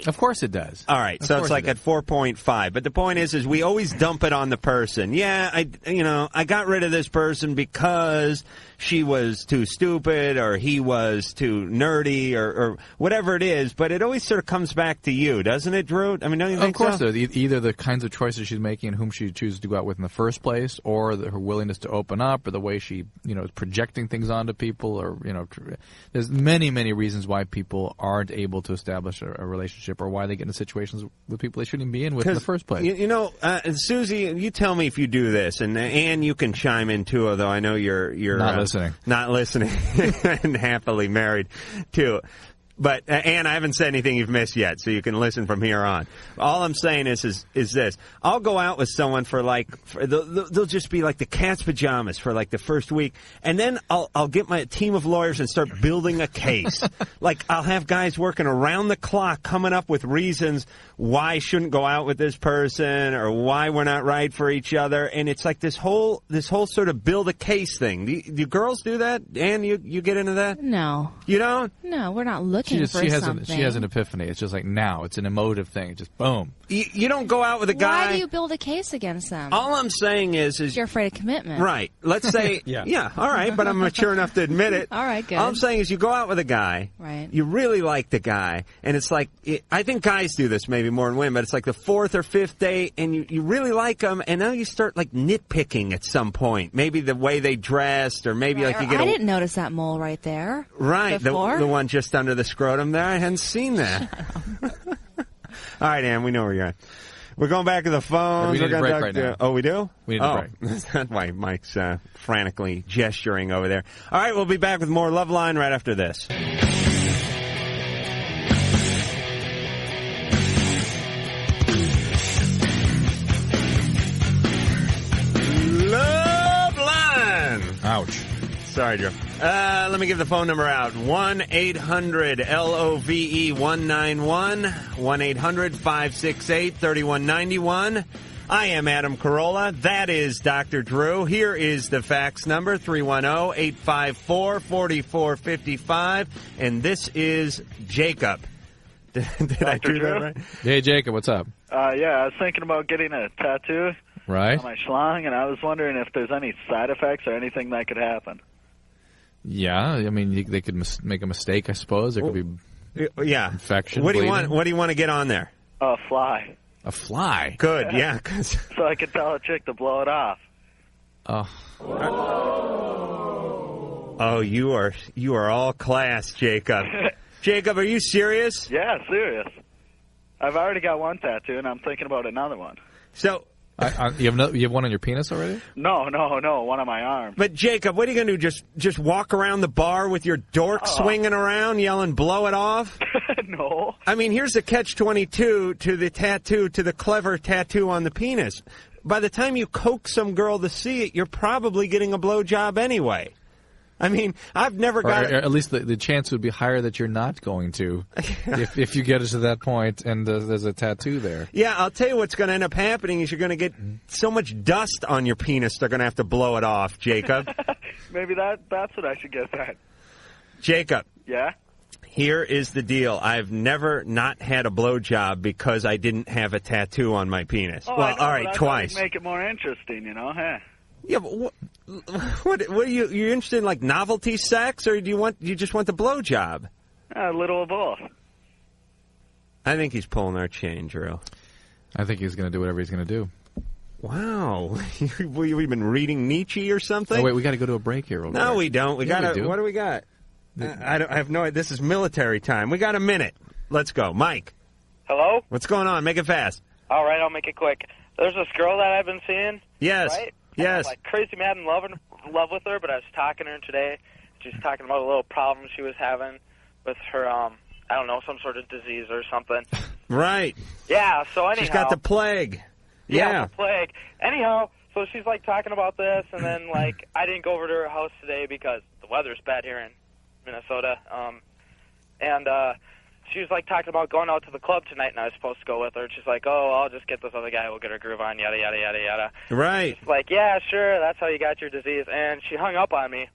Of course it does. All right, so it's like at 4.5. But the point is we always dump it on the person. Yeah, I got rid of this person because she was too stupid, or he was too nerdy, or whatever it is. But it always sort of comes back to you, doesn't it, Drew? I mean, don't you think so? Of course, either the kinds of choices she's making and whom she chooses to go out with in the first place, or her willingness to open up, or the way she, is projecting things onto people, or, there's many, many reasons why people aren't able to establish a relationship, or why they get into situations with people they shouldn't be in with in the first place. Susie, you tell me if you do this, and Ann, you can chime in too, although I know you're not listening, and happily married too. But, Ann, I haven't said anything you've missed yet, so you can listen from here on. All I'm saying is this. I'll go out with someone they'll just be like the cat's pajamas for like the first week, and then I'll get my team of lawyers and start building a case. Like, I'll have guys working around the clock coming up with reasons why I shouldn't go out with this person, or why we're not right for each other, and it's like this whole sort of build a case thing. Do girls do that? Ann, you get into that? No. You don't? No, we're not looking. She has an epiphany. It's just like now. It's an emotive thing. Just boom. You don't go out with a guy. Why do you build a case against them? All I'm saying is you're afraid of commitment. Right. Let's say, yeah, all right, but I'm mature enough to admit it. All right, good. All I'm saying is you go out with a guy. Right. You really like the guy, and it's like, I think guys do this maybe more than women, but it's like the fourth or fifth date, and you really like them, and now you start like nitpicking at some point. Maybe the way they dressed, or maybe like you get I didn't notice that mole right there. Right, the one just under the scrotum there. I hadn't seen that. All right, Ann, we know where you're at. We're going back to the phone. We need a break right now. Oh, we do? We need a break. That's why Mike's frantically gesturing over there. All right, we'll be back with more Loveline right after this. Loveline! Ouch. Sorry, Joe. Let me give the phone number out. 1-800-LOVE-191. 1-800-568-3191. I am Adam Carolla. That is Dr. Drew. Here is the fax number, 310-854-4455. And this is Jacob. Did I do that right? Hey, Jacob, what's up? I was thinking about getting a tattoo on my schlong, and I was wondering if there's any side effects or anything that could happen. Yeah, I mean, they could make a mistake, I suppose. There could be infection. What do you want? What do you want to get on there? A fly. A fly? Good, yeah. So I could tell a chick to blow it off. Oh, you are all class, Jacob. Jacob, are you serious? Yeah, serious. I've already got one tattoo, and I'm thinking about another one. So... you have one on your penis already? No, one on my arm. But Jacob, what are you going to do? Just walk around the bar with your dork swinging around, yelling, "Blow it off"? No. I mean, here's the catch-22 to the tattoo, to the clever tattoo on the penis. By the time you coax some girl to see it, you're probably getting a blowjob anyway. I mean, I've never got... Or at least the chance would be higher that you're not going to if you get us to that point and there's a tattoo there. Yeah, I'll tell you what's going to end up happening is you're going to get so much dust on your penis, they're going to have to blow it off, Jacob. Maybe that's what I should guess at. Jacob. Yeah? Here is the deal. I've never not had a blowjob because I didn't have a tattoo on my penis. Oh, well, know, all right, twice. Make it more interesting, huh? Yeah, but what are you interested in, like novelty sex, or do you just want the blowjob? A little of both. I think he's pulling our chain, Drew. I think he's going to do whatever he's going to do. Wow, we've been reading Nietzsche or something. Oh wait, we got to go to a break here. No, we don't. We got to. What do we got? I have no idea. This is military time. We got a minute. Let's go, Mike. Hello. What's going on? Make it fast. All right, I'll make it quick. There's this girl that I've been seeing. Yes. Right? Yes. I'm like crazy mad in love with her, but I was talking to her today. She's talking about a little problem she was having with her, I don't know, some sort of disease or something. Right. Yeah, so anyhow. She's got the plague. Yeah, the plague. Anyhow, so she's like talking about this, and then like I didn't go over to her house today because the weather's bad here in Minnesota. And she was like talking about going out to the club tonight, and I was supposed to go with her. She's like, "Oh, I'll just get this other guy. We'll get her groove on, yada yada yada yada." Right. She's like, "Yeah, sure. That's how you got your disease." And she hung up on me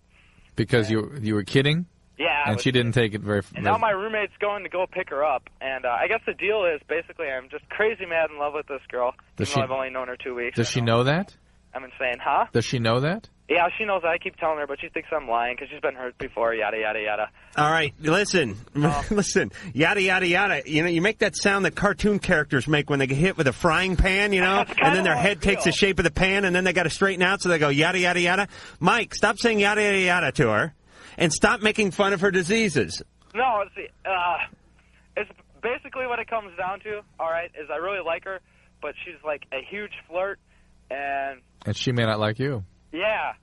because you were kidding. Yeah. And she didn't take it very. And now my roommate's going to go pick her up, and I guess the deal is basically I'm just crazy mad in love with this girl. Even though I've only known her 2 weeks. Does she know that? I'm insane, huh? Does she know that? Yeah, she knows that. I keep telling her, but she thinks I'm lying because she's been hurt before, yada, yada, yada. All right, listen, listen, yada, yada, yada. You know, you make that sound that cartoon characters make when they get hit with a frying pan, you know, and then their head takes the shape of the pan, and then they got to straighten out, so they go yada, yada, yada. Mike, stop saying yada, yada, yada to her, and stop making fun of her diseases. No, it's basically what it comes down to, all right, is I really like her, but she's like a huge flirt, and she may not like you. Yeah,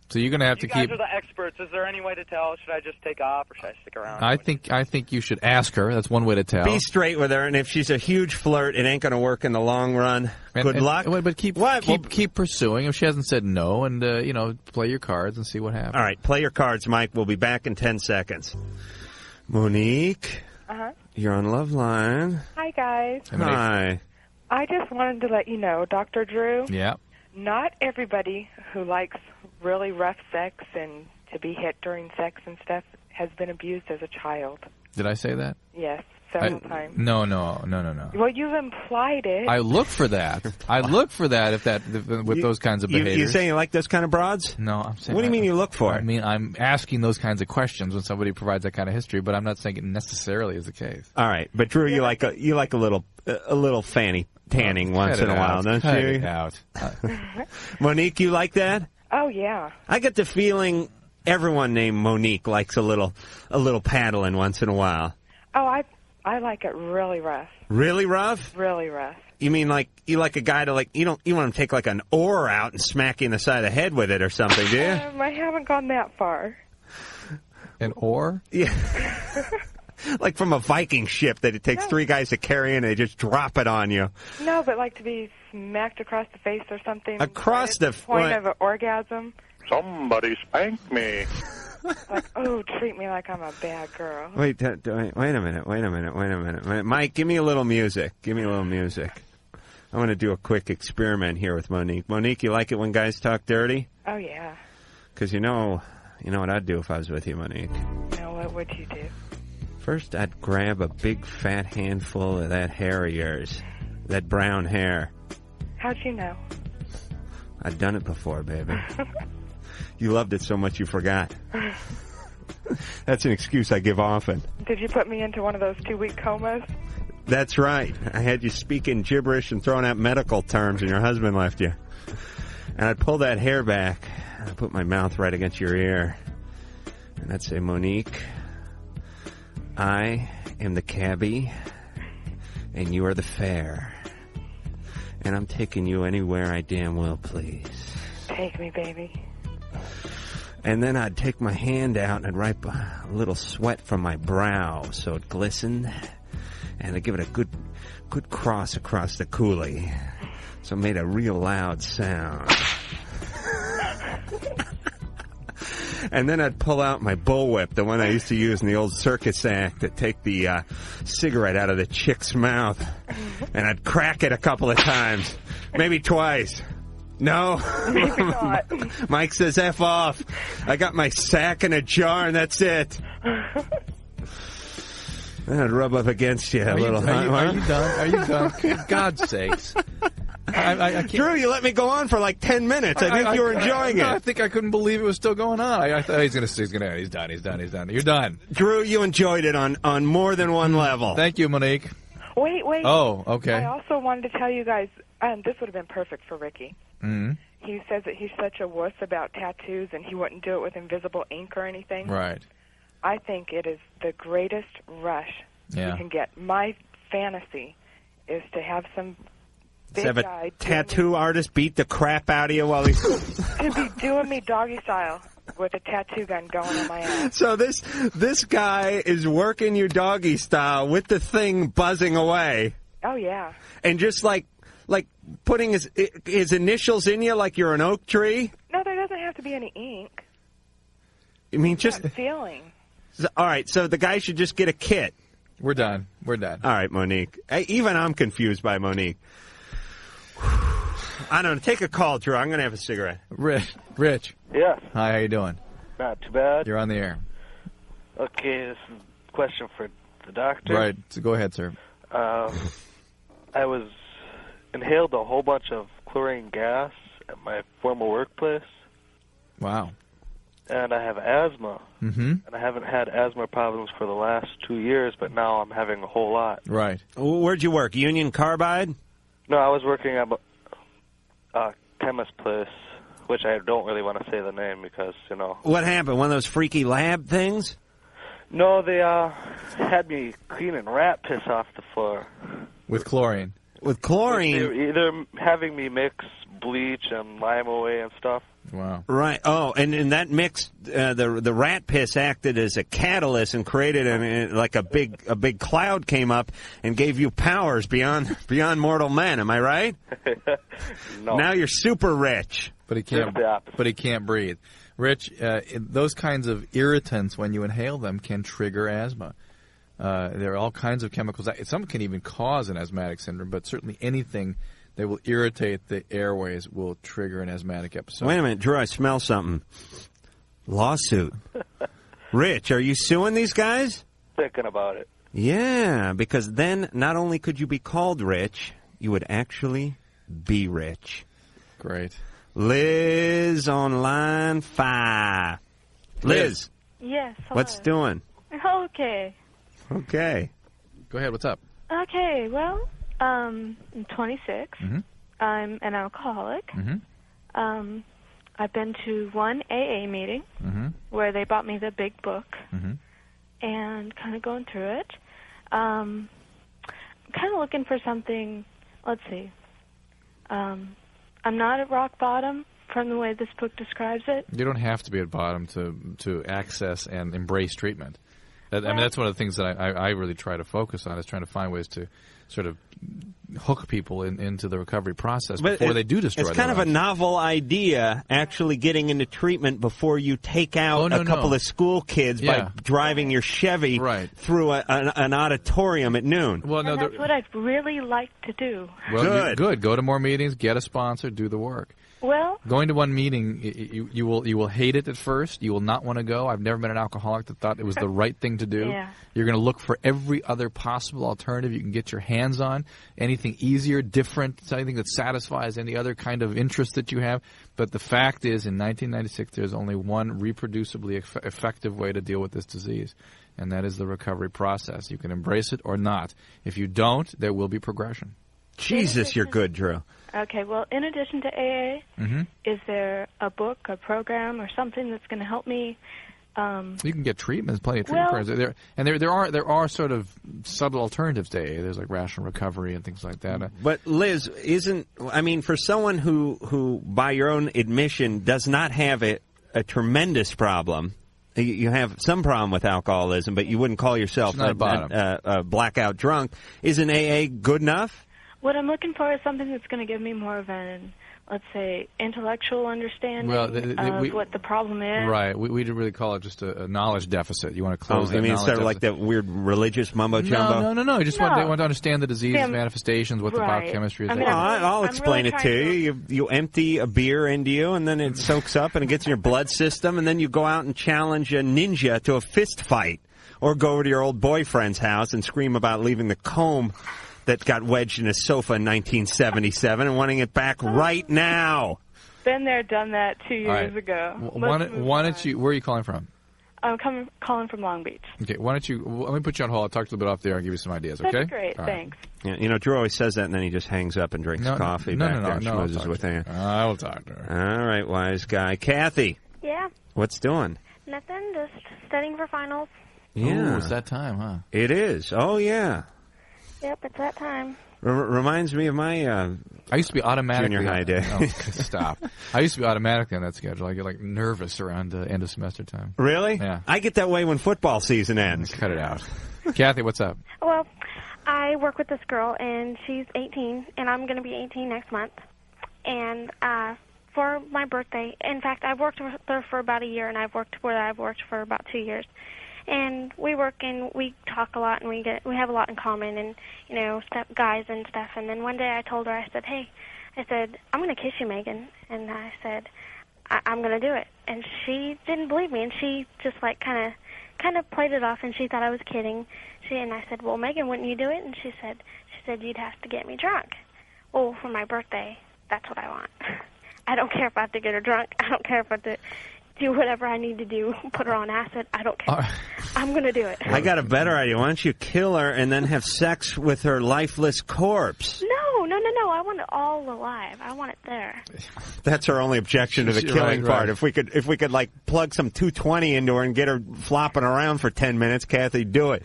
So you're going to have to keep... You guys are the experts. Is there any way to tell? Should I just take off or should I stick around? I think you should ask her. That's one way to tell. Be straight with her, and if she's a huge flirt, it ain't going to work in the long run. Good luck. But keep pursuing. If she hasn't said no, and play your cards and see what happens. All right, play your cards, Mike. We'll be back in 10 seconds. Monique, you're on Loveline. Hi, guys. Hi. I just wanted to let you know, Dr. Drew. Yeah. Not everybody who likes really rough sex and to be hit during sex and stuff has been abused as a child. Did I say that? Yes, several times. No. Well, you've implied it. I look for that. With those kinds of behaviors. You saying you like those kind of broads? No, I'm saying. What do you mean you look for it? I mean, I'm asking those kinds of questions when somebody provides that kind of history, but I'm not saying it necessarily is the case. All right, but Drew, you like a little fanny tanning once in a while, don't you? Cut it out. Monique, you like that? Oh yeah. I get the feeling everyone named Monique likes a little paddling once in a while. Oh, I like it really rough. Really rough? Really rough. You mean like you like a guy to you want him to take like an oar out and smack you in the side of the head with it or something, do you? I haven't gone that far. An oar? Yeah. Like from a Viking ship that it takes 3 guys to carry in and they just drop it on you. No, but like to be smacked across the face or something. Across the point of an orgasm. Somebody spank me. Like, oh, treat me like I'm a bad girl. Wait a minute. Mike, give me a little music. I want to do a quick experiment here with Monique. Monique, you like it when guys talk dirty? Oh, yeah. Because you know what I'd do if I was with you, Monique. No, what would you do? First, I'd grab a big fat handful of that hair of yours, that brown hair. How'd you know? I'd done it before, baby. You loved it so much you forgot. That's an excuse I give often. Did you put me into one of those 2-week comas? That's right. I had you speaking gibberish and throwing out medical terms, and your husband left you. And I'd pull that hair back, and I'd put my mouth right against your ear, and I'd say, Monique, I am the cabbie, and you are the fair. And I'm taking you anywhere I damn well please. Take me, baby. And then I'd take my hand out and I'd wipe a little sweat from my brow so it glistened. And I'd give it a good cross across the coolie so it made a real loud sound. And then I'd pull out my bullwhip, the one I used to use in the old circus act, to take the cigarette out of the chick's mouth. And I'd crack it a couple of times. Maybe twice. No? Maybe not. Mike says, F off. I got my sack in a jar and that's it. Then I'd rub up against you a little. Are you done? Are you done? For God's sakes. I can't. Drew, you let me go on for like 10 minutes. I think you were enjoying it. I think I couldn't believe it was still going on. I thought he's done. You're done. Drew, you enjoyed it on more than one level. Thank you, Monique. Wait. Oh, okay. I also wanted to tell you guys, this would have been perfect for Ricky. Mm-hmm. He says that he's such a wuss about tattoos and he wouldn't do it with invisible ink or anything. Right. I think it is the greatest rush you can get. My fantasy is to have some big have guy a tattoo artist beat the crap out of you while he's to be doing me doggy style with a tattoo gun going on my ass. So this guy is working you doggy style with the thing buzzing away. Oh yeah. And just like putting his initials in you like you're an oak tree. No, there doesn't have to be any ink. I mean, just feeling. All right, so the guy should just get a kit. We're done. All right, Monique. Even I'm confused by Monique. I don't know. Take a call, Drew. I'm going to have a cigarette. Rich. Yes. Hi, how you doing? Not too bad. You're on the air. Okay, this is a question for the doctor. Right. So go ahead, sir. I was inhaled a whole bunch of chlorine gas at my former workplace. Wow. And I have asthma. Mm-hmm. And I haven't had asthma problems for the last 2 years, but now I'm having a whole lot. Right. Where'd you work? Union Carbide? No, I was working at a chemist place, which I don't really want to say the name because, you know. What happened? One of those freaky lab things? No, they had me cleaning rat piss off the floor. With chlorine? With chlorine? They were either having me mix bleach and lime away and stuff. Wow. Right. Oh, and in that mix, the rat piss acted as a catalyst and created like a big cloud came up and gave you powers beyond mortal men. Am I right? No. Now you're super rich. But he can't breathe. Rich, those kinds of irritants, when you inhale them, can trigger asthma. There are all kinds of chemicals. Some can even cause an asthmatic syndrome, but certainly anything that will irritate the airways will trigger an asthmatic episode. Wait a minute, Drew, I smell something. Lawsuit. Rich, are you suing these guys? Thinking about it. Yeah, because then not only could you be called rich, you would actually be rich. Great. Liz on line 5. Liz. Yes. Hello. What's doing? Okay. Okay. Go ahead. What's up? Okay. Well, I'm 26. Mm-hmm. I'm an alcoholic. Mm-hmm. I've been to one AA meeting where they bought me the big book and kind of going through it. I'm kind of looking for something. Let's see. I'm not at rock bottom from the way this book describes it. You don't have to be at bottom to access and embrace treatment. I mean, that's one of the things that I really try to focus on, is trying to find ways to sort of hook people into the recovery process before they do destroy their lives. It's kind of a novel idea, actually getting into treatment before you take out a couple of school kids by driving your Chevy through an auditorium at noon. Well, and that's what I'd really like to do. Well, good. Go to more meetings, get a sponsor, do the work. Well, going to one meeting, you will hate it at first. You will not want to go. I've never been an alcoholic that thought it was the right thing to do. Yeah. You're going to look for every other possible alternative you can get your hands on, anything easier, different, something that satisfies any other kind of interest that you have. But the fact is, in 1996, there's only one reproducibly effective way to deal with this disease, and that is the recovery process. You can embrace it or not. If you don't, there will be progression. Jesus, you're good, Drew. Okay, well, in addition to AA, is there a book, a program, or something that's going to help me? You can get treatment. There's plenty of treatment programs. There are sort of subtle alternatives to AA. There's like rational recovery and things like that. But Liz, for someone who, by your own admission, does not have a tremendous problem, you have some problem with alcoholism, but you wouldn't call yourself a blackout drunk, isn't AA good enough? What I'm looking for is something that's going to give me more of an, let's say, intellectual understanding of what the problem is. Right. We didn't really call it just a knowledge deficit. You want to close that knowledge instead of deficit. like that weird religious mumbo-jumbo? No. They want to understand the disease manifestations, what the biochemistry is. I'll explain it to you. You empty a beer into you, and then it soaks up, and it gets in your blood system, and then you go out and challenge a ninja to a fist fight, or go over to your old boyfriend's house and scream about leaving the comb that got wedged in a sofa in 1977 and wanting it back right now. Been there, done that 2 years ago. Why don't you? Where are you calling from? I'm calling from Long Beach. Okay, why don't you? Let me put you on hold. I'll talk a little bit off there and give you some ideas. Okay? That's great. Thanks. Yeah, Drew always says that, and then he just hangs up and drinks coffee back there and schmoozes with Ann. I will talk to her. All right, wise guy. Kathy. Yeah. What's doing? Nothing. Just studying for finals. Yeah. Ooh, it's that time, huh? It is. Oh, yeah. Yep, it's that time. Reminds me of my I used to be automatically junior high day. Stop. I used to be automatically on that schedule. I get like nervous around end of semester time. Really? Yeah. I get that way when football season ends. Cut it out. Kathy, what's up? Well, I work with this girl, and she's 18, and I'm going to be 18 next month. And for my birthday, in fact, I've worked with her for about a year, and I've worked for about 2 years. And we work and we talk a lot, and we have a lot in common, and guys and stuff. And then one day I told her, I said, "Hey," I said, "I'm going to kiss you, Megan." And I said, I'm going to do it. And she didn't believe me, and she just like kind of played it off, and she thought I was kidding. And I said, "Well, Megan, wouldn't you do it?" And she said, "You'd have to get me drunk." Well, for my birthday, that's what I want. I don't care if I have to get her drunk. I don't care if I have to do whatever I need to do, put her on acid. I don't care. I'm going to do it. I got a better idea. Why don't you kill her and then have sex with her lifeless corpse? No. I want it all alive. I want it there. That's her only objection to the killing part. If we could like plug some 220 into her and get her flopping around for 10 minutes, Kathy, do it.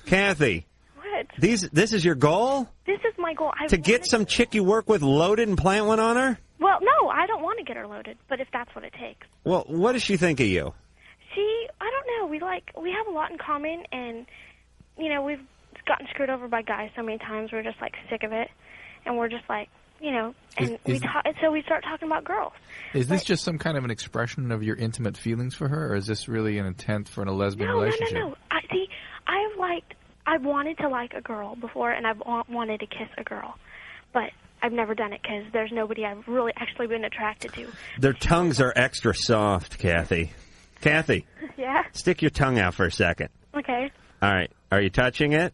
Kathy. What? This is your goal? This is my goal. To get some chick you work with loaded and plant one on her? Well, no, I don't want to get her loaded, but if that's what it takes. Well, what does she think of you? I don't know. We have a lot in common, and, we've gotten screwed over by guys so many times. We're just, like, sick of it, and we're just, like, and so we start talking about girls. Is this just some kind of an expression of your intimate feelings for her, or is this really an intent for a lesbian relationship? No. I've wanted to like a girl before, and I've wanted to kiss a girl, but I've never done it because there's nobody I've really actually been attracted to. Their tongues are extra soft, Kathy. Kathy. Yeah? Stick your tongue out for a second. Okay. All right. Are you touching it?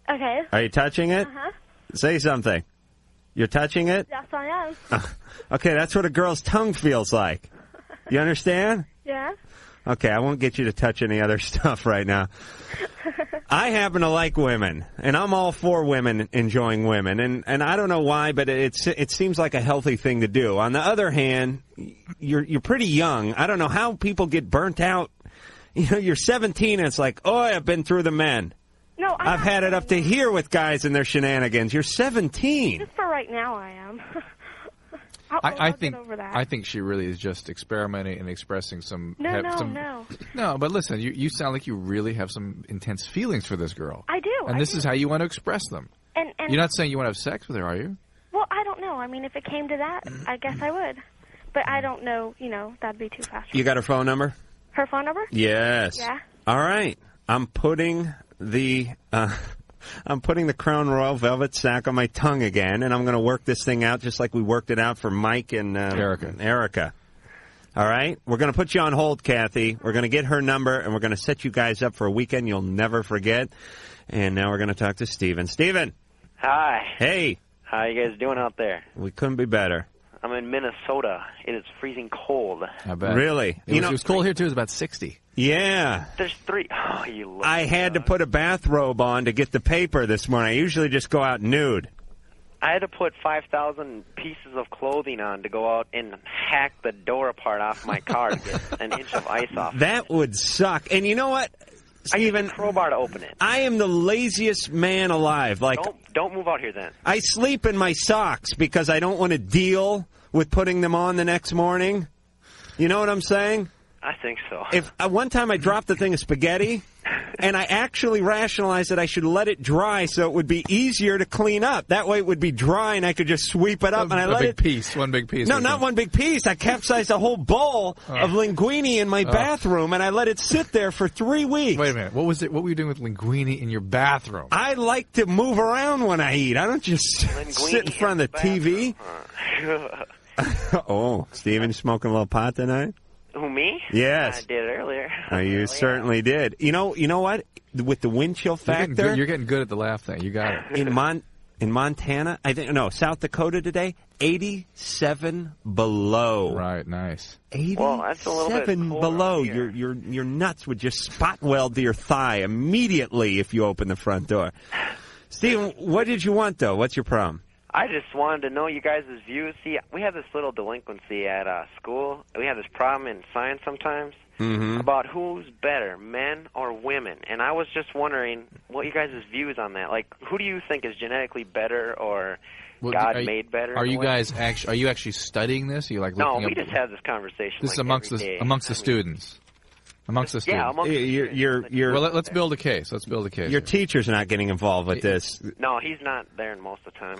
Okay. Are you touching it? Uh-huh. Say something. You're touching it? Yes, I am. Okay, that's what a girl's tongue feels like. You understand? Yeah. Okay, I won't get you to touch any other stuff right now. I happen to like women, and I'm all for women enjoying women, and I don't know why, but it seems like a healthy thing to do. On the other hand, you're pretty young. I don't know how people get burnt out. You're 17, and it's like, oh, I've been through the men. No, I've had it up to here with guys and their shenanigans. You're 17. Just for right now, I am. I think she really is just experimenting and expressing some. No. No, but listen, you sound like you really have some intense feelings for this girl. I do. And this is how you want to express them. And you're not saying you want to have sex with her, are you? Well, I don't know. I mean, if it came to that, I guess I would. But I don't know. That'd be too fast. You got her phone number? Her phone number? Yes. Yeah. All right. I'm putting the Crown Royal velvet sack on my tongue again, and I'm going to work this thing out just like we worked it out for Mike and Erica. All right? We're going to put you on hold, Kathy. We're going to get her number, and we're going to set you guys up for a weekend you'll never forget. And now we're going to talk to Steven. Steven! Hi. Hey. How you guys doing out there? We couldn't be better. I'm in Minnesota. It is freezing cold. I bet. Really? It was cold here, too. It was about 60. Yeah. There's 3. Oh, you look. I had to put a bathrobe on to get the paper this morning. I usually just go out nude. I had to put 5,000 pieces of clothing on to go out and hack the door apart off my car to get an inch of ice off. That would suck. And you know what? Steven, crowbar to open it. I am the laziest man alive. Like, don't move out here then. I sleep in my socks because I don't want to deal with putting them on the next morning. You know what I'm saying? I think so. If one time I dropped a thing of spaghetti, and I actually rationalized that I should let it dry so it would be easier to clean up. That way it would be dry and I could just sweep it up. And I let it. One big piece. No, not one big piece. I capsized a whole bowl of linguine in my bathroom, and I let it sit there for 3 weeks. Wait a minute. What was it? What were you doing with linguine in your bathroom? I like to move around when I eat. I don't just sit in front of the TV. Oh, Steven, smoking a little pot tonight? Who, me? Yes. I did earlier. You certainly did. You know what? With the wind chill factor, you're getting good at the laugh thing. You got it. In Montana, South Dakota today, 87 below. Right, nice. 87 well, that's a little bit below. Your nuts would just spot weld to your thigh immediately if you open the front door. Steven, what did you want though? What's your problem? I just wanted to know you guys' views. See, we have this little delinquency at school. We have this problem in science sometimes about who's better, men or women. And I was just wondering what you guys' views on that. Like, who do you think is genetically better or God made better? Are you guys are you actually studying this? Are you like looking no, we just have this conversation. This is amongst the students. Amongst the students. Yeah, amongst the students. Well, let's build a case. Your teacher's not getting involved with this. No, he's not there most of the time.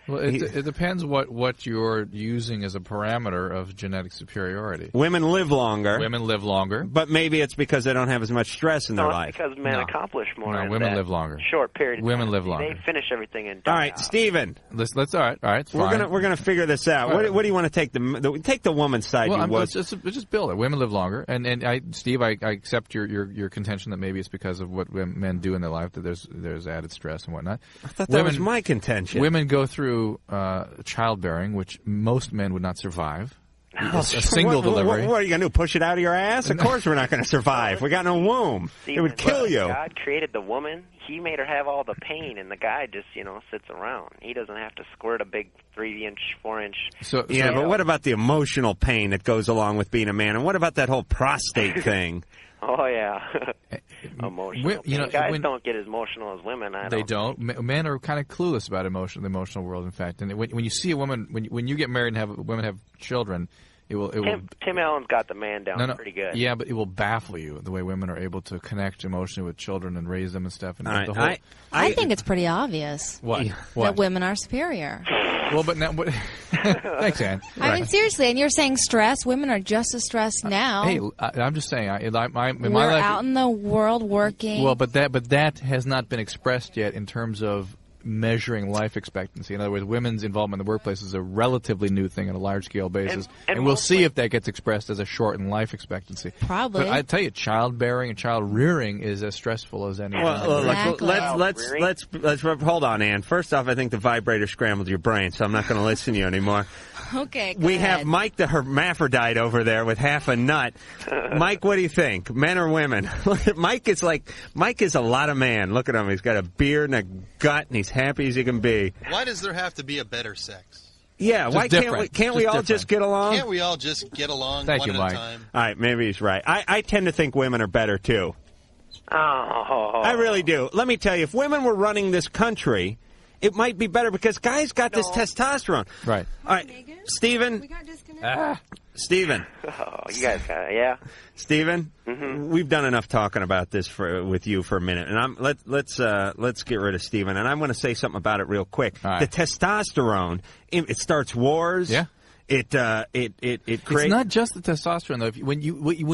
Well, it depends what you're using as a parameter of genetic superiority. Women live longer. But maybe it's because they don't have as much stress in their life. Because men accomplish more. No, women live longer. Short period. Women live longer. They finish everything in. All right, Steven. Let's all right. We're gonna figure this out. What do you want to take the woman's side? Well, let's just build it. women live longer, and Steve, I accept your contention that maybe it's because of what men do in their life that there's added stress and whatnot. I thought that was my contention. Women go through childbearing, which most men would not survive. A single delivery. What are you going to do, push it out of your ass? Of course we're not going to survive. We got no womb. It would kill you. God created the woman. He made her have all the pain, and the guy just, sits around. He doesn't have to squirt a big 3-inch, 4-inch... Yeah, but what about the emotional pain that goes along with being a man? And what about that whole prostate thing? Oh, yeah. Emotional. Guys don't get as emotional as women. They don't. Men are kind of clueless about the emotional world, in fact. And when you see a woman, when you get married and women have children, Tim Allen's got the man down pretty good. Yeah, but it will baffle you the way women are able to connect emotionally with children and raise them and stuff. And I think it's pretty obvious. What? That women are superior. Well, but now, thanks, Ann. I mean, seriously, and you're saying stress. Women are just as stressed now. Hey, I'm just saying. In my We're life, out in the world working. Well, but that has not been expressed yet in terms of measuring life expectancy. In other words, women's involvement in the workplace is a relatively new thing on a large-scale basis, and we'll see if that gets expressed as a shortened life expectancy. Probably. But I tell you, childbearing and child rearing is as stressful as anything. Well, let's hold on, Ann. First off, I think the vibrator scrambled your brain, so I'm not going to listen to you anymore. Okay, go We ahead. have Mike the hermaphrodite over there with half a nut. Mike, what do you think? Men or women? Mike is a lot of man. Look at him. He's got a beard and a gut, and he's happy as he can be. Why does there have to be a better sex? Yeah, Just why can't we all just get along? Can't we all just get along Thank one you, at Mike. a time? All right, maybe he's right. I tend to think women are better, too. Oh. I really do. Let me tell you, if women were running this country, it might be better because guys got this testosterone. Right. All right, Steven. Steven. Oh, you guys got it, yeah. Steven, we've done enough talking about this with you for a minute, and let's get rid of Steven. And I'm going to say something about it real quick. All right. The testosterone, it starts wars. Yeah. It creates. It's not just the testosterone though. When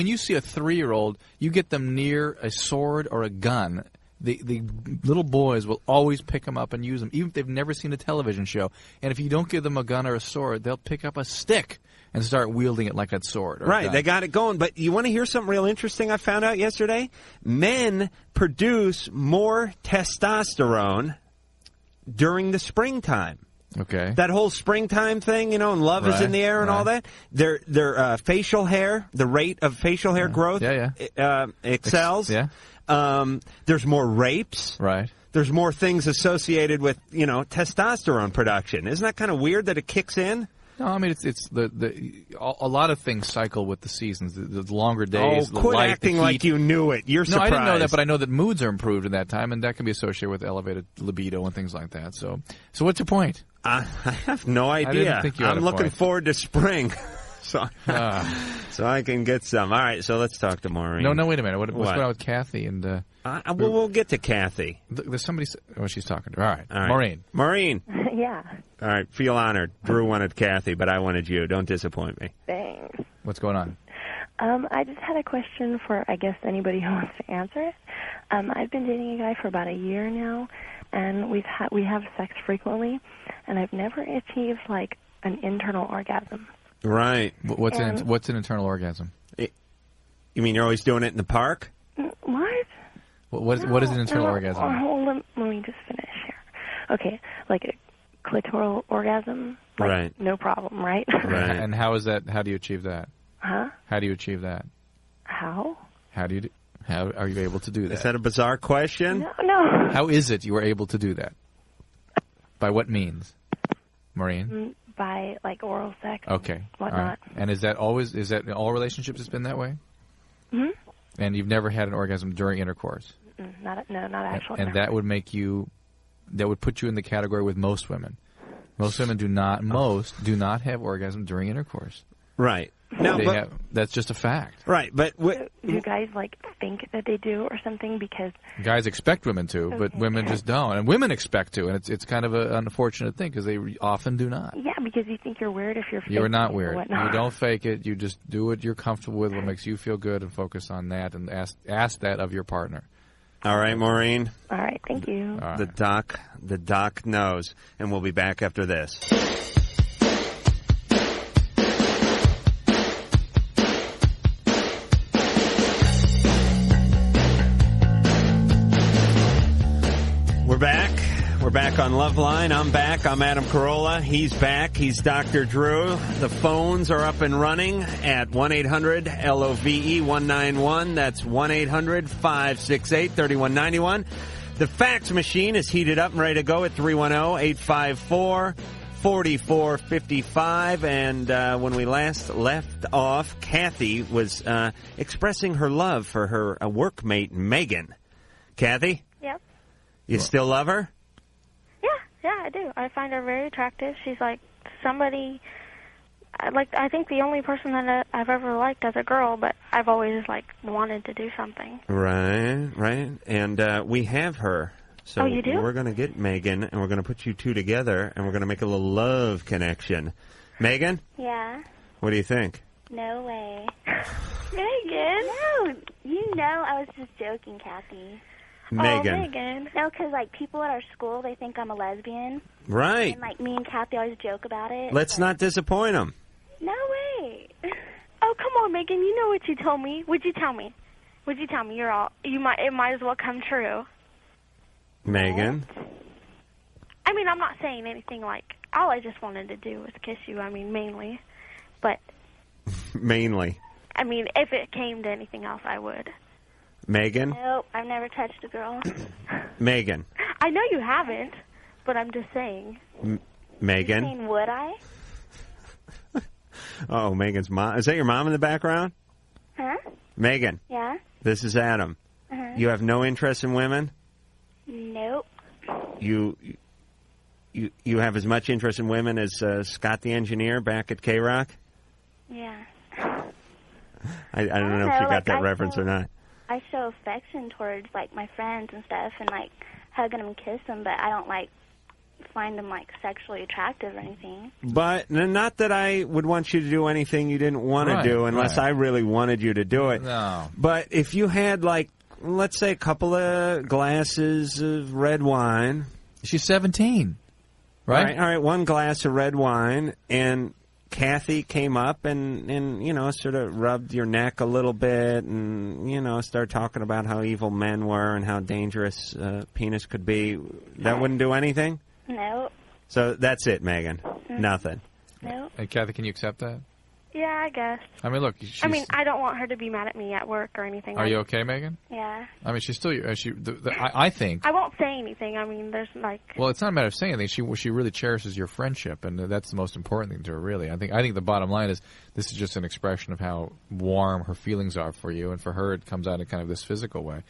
you see a 3-year-old, you get them near a sword or a gun. The little boys will always pick them up and use them, even if they've never seen a television show. And if you don't give them a gun or a sword, they'll pick up a stick and start wielding it like that sword. Right, they got it going. But you want to hear something real interesting I found out yesterday? Men produce more testosterone during the springtime. Okay. That whole springtime thing, and love is in the air and all that. Their facial hair, the rate of facial hair growth excels. There's more rapes. Right. There's more things associated with, testosterone production. Isn't that kind of weird that it kicks in? No, I mean it's a lot of things cycle with the seasons. The longer days, the quit light, acting the heat. like you knew it. You're no, surprised. I didn't know that, but I know that moods are improved in that time, and that can be associated with elevated libido and things like that. So what's your point? I have no idea. I didn't think you had I'm a looking point. forward to spring. So I can get some. All right, so let's talk to Maureen. No, wait a minute. What's going on with Kathy? And we'll get to Kathy. There's somebody. Oh, she's talking to her. All right. Maureen. Yeah. All right, feel honored. Drew wanted Kathy, but I wanted you. Don't disappoint me. Thanks. What's going on? I just had a question for, I guess, anybody who wants to answer it. I've been dating a guy for about a year now, and we have sex frequently, and I've never achieved, like, an internal orgasm. Right. What's an internal orgasm? You mean you're always doing it in the park? What? What is an internal orgasm? Let me just finish here. Okay, like a clitoral orgasm, like, right? No problem, right? Right. And how is that? How do you achieve that? Huh? How do you achieve that? How? How are you able to do that? Is that a bizarre question? No. How is it you were able to do that? By what means, Maureen? By, like, oral sex. Okay. Whatnot. All right. And is that in all relationships it's been that way? Hmm? And you've never had an orgasm during intercourse? Not actually. And that would that would put you in the category with most women. Most women do not have orgasm during intercourse. Right. No, that's just a fact. Right, but do guys, like, think that they do or something? Because guys expect women to, but women just don't. And women expect to, and it's kind of an unfortunate thing because they often do not. Yeah, because you think you're weird if you're faking You're not it or weird. whatnot. You don't fake it. You just do what you're comfortable with, what makes you feel good, and focus on that, and ask that of your partner. All right, Maureen. All right, thank you. The doc knows, and we'll be back after this. We're back on Loveline. I'm back. I'm Adam Carolla. He's back. He's Dr. Drew. The phones are up and running at 1-800-LOVE-191. That's 1-800-568-3191. The fax machine is heated up and ready to go at 310-854-4455. And when we last left off, Kathy was expressing her love for her workmate, Megan. Kathy? Yep. You still love her? Yeah, I do. I find her very attractive. She's like somebody, I think the only person that I've ever liked as a girl, but I've always, like, wanted to do something. Right. And we have her. So you do? We're going to get Megan, and we're going to put you two together, and we're going to make a little love connection. Megan? Yeah. What do you think? No way. Megan? No, you know I was just joking, Kathy. Megan. Oh, Megan. No, because, like, people at our school, they think I'm a lesbian. Right. And, like, me and Kathy always joke about it. Let's not disappoint them. No way. Oh, come on, Megan. You know what you told me. Would you tell me? It might as well come true. Megan? I mean, I'm not saying anything like, all I just wanted to do was kiss you, mainly. But, Mainly. If it came to anything else, I would. Megan? Nope, I've never touched a girl. Megan? I know you haven't, but I'm just saying. Megan? You're saying, would I? Oh, Megan's mom. Is that your mom in the background? Huh? Megan? Yeah? This is Adam. Uh-huh. You have no interest in women? Nope. You have as much interest in women as Scott the engineer back at K-Rock? Yeah. I don't know if you got that reference or not. I show affection towards, like, my friends and stuff and, like, hugging them and kiss them, but I don't, like, find them, like, sexually attractive or anything. But not that I would want you to do anything you didn't want to do unless I really wanted you to do it. No. But if you had, like, let's say a couple of glasses of red wine. She's 17, right? All right, one glass of red wine, and Kathy came up and sort of rubbed your neck a little bit and, started talking about how evil men were and how dangerous penis could be. That wouldn't do anything? No. So that's it, Megan. Nothing. No. Hey, Kathy, can you accept that? Yeah, I guess. I mean, look. I mean, I don't want her to be mad at me at work or anything. Are you okay, Megan? Yeah. I mean, she's still. I think. I won't say anything. I mean, there's like. Well, it's not a matter of saying anything. She really cherishes your friendship, and that's the most important thing to her. Really, I think the bottom line is this is just an expression of how warm her feelings are for you, and for her, it comes out in kind of this physical way.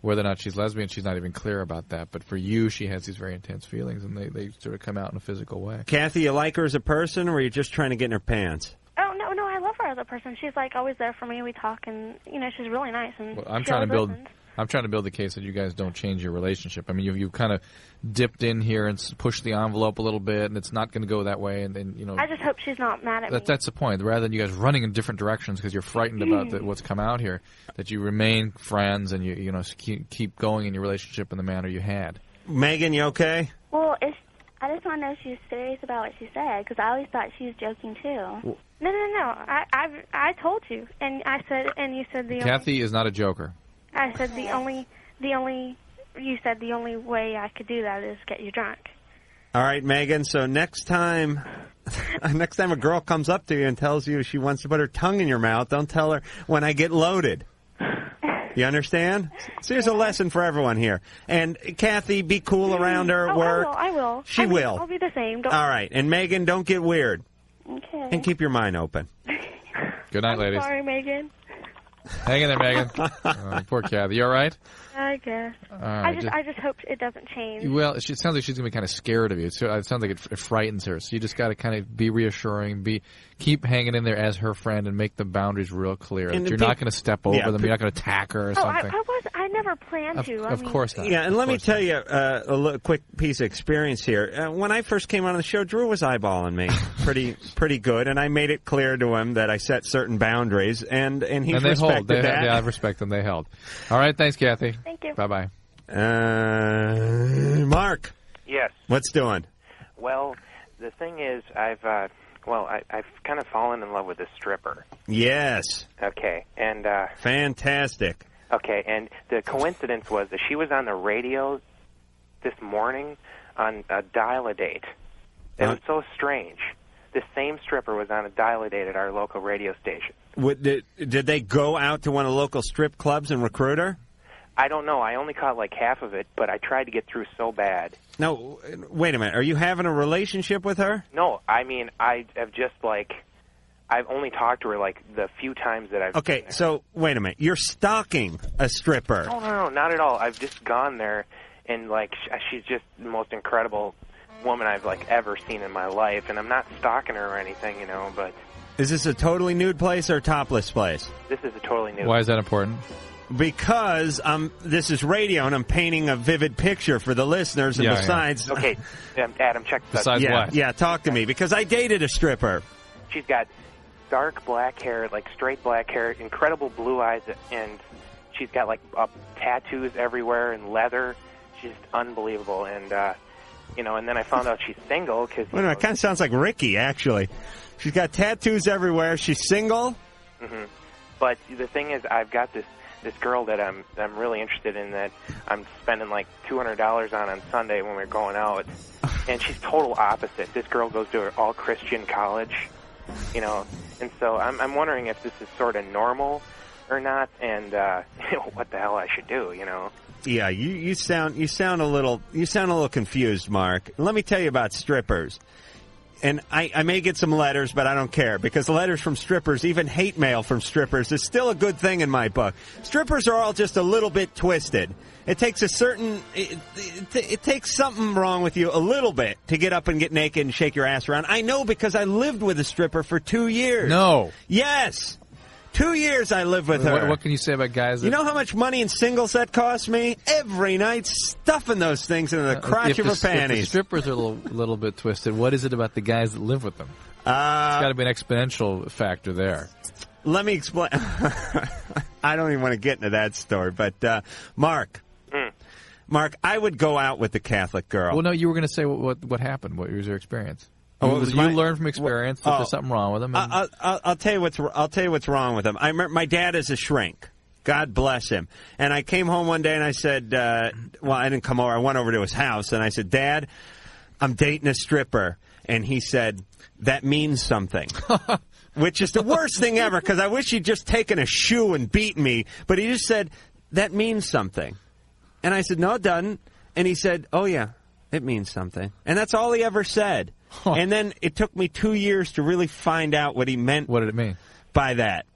Whether or not she's lesbian, she's not even clear about that. But for you, she has these very intense feelings, and they sort of come out in a physical way. Kathy, you like her as a person, or are you just trying to get in her pants? Oh, no, I love her as a person. She's, like, always there for me. We talk, and, she's really nice. And well, I'm trying to build the case that you guys don't change your relationship. I mean, you kind of dipped in here and pushed the envelope a little bit, and it's not going to go that way. And I just hope she's not mad at me. That's the point. Rather than you guys running in different directions because you're frightened about what's come out here, that you remain friends and you keep going in your relationship in the manner you had. Megan, you okay? Well, I just want to know if she's serious about what she said, because I always thought she was joking too. No. I told you, and you said Kathy is not a joker. I said you said the only way I could do that is get you drunk. All right, Megan. So next time a girl comes up to you and tells you she wants to put her tongue in your mouth, don't tell her when I get loaded. You understand? So here's a lesson for everyone here. And Kathy, be cool around her at work. I will. She will. I'll be the same. All right. And Megan, don't get weird. Okay. And keep your mind open. Good night, ladies. Sorry, Megan. Hang in there, Megan. Poor Kathy. You all right? I guess. I just hope it doesn't change. Well, it sounds like she's going to be kind of scared of you. It sounds like it frightens her. So you just got to kind of be reassuring, keep hanging in there as her friend, and make the boundaries real clear. You're not going to step over them. You're not going to attack her or something. I never planned to. Of course not. Yeah, and let me tell you a quick piece of experience here. When I first came on the show, Drew was eyeballing me pretty good, and I made it clear to him that I set certain boundaries, and he respected that. Yeah, I respect them. They held. All right, thanks, Kathy. Thank you. Bye-bye. Mark. Yes. What's doing? Well, the thing is, I've kind of fallen in love with a stripper. Yes. Okay, and fantastic. Okay, and the coincidence was that she was on the radio this morning on a dial-a-date. It was so strange. The same stripper was on a dial-a-date at our local radio station. Did they go out to one of the local strip clubs and recruit her? I don't know. I only caught like half of it, but I tried to get through so bad. No, wait a minute. Are you having a relationship with her? No, I mean, I have just I've only talked to her like the few times that I've... Okay, so wait a minute. You're stalking a stripper. No, not at all. I've just gone there, and she's just the most incredible woman I've ever seen in my life, and I'm not stalking her or anything, but... Is this a totally nude place or a topless place? This is a totally nude. Why is that important? Because this is radio, and I'm painting a vivid picture for the listeners. And besides, okay, Adam, check this out. Besides what? Yeah, talk to me because I dated a stripper. She's got dark black hair, straight black hair, incredible blue eyes, and she's got tattoos everywhere and leather. She's unbelievable, and and then I found out she's single because. Wait a minute, it kind of sounds like Ricky actually. She's got tattoos everywhere. She's single. Mm-hmm. But the thing is, I've got this girl that I'm really interested in that I'm spending $200 on Sunday when we're going out, and she's total opposite. This girl goes to an all-Christian college, and so I'm wondering if this is sort of normal or not, and what the hell I should do, Yeah, you sound a little confused, Mark. Let me tell you about strippers. And I may get some letters, but I don't care, because letters from strippers, even hate mail from strippers, is still a good thing in my book. Strippers are all just a little bit twisted. It takes it takes something wrong with you a little bit to get up and get naked and shake your ass around. I know because I lived with a stripper for 2 years. No. Yes. 2 years I lived with her. What can you say about guys that... You know how much money in singles that cost me? Every night stuffing those things into the crotch of her panties. If the strippers are a little bit twisted, what is it about the guys that live with them? It's got to be an exponential factor there. Let me explain. I don't even want to get into that story, but Mark. Mark, I would go out with the Catholic girl. Well, no, you were going to say what happened. What was your experience? You learned from experience that there's something wrong with them. I'll tell you what's wrong with them. I remember my dad is a shrink. God bless him. And I came home one day and I said, I didn't come over. I went over to his house and I said, Dad, I'm dating a stripper. And he said, that means something. which is the worst thing ever, because I wish he'd just taken a shoe and beaten me. But he just said, that means something. And I said, no, it doesn't. And he said, oh, yeah, it means something. And that's all he ever said. And then it took me 2 years to really find out what he meant. What did it mean? By that.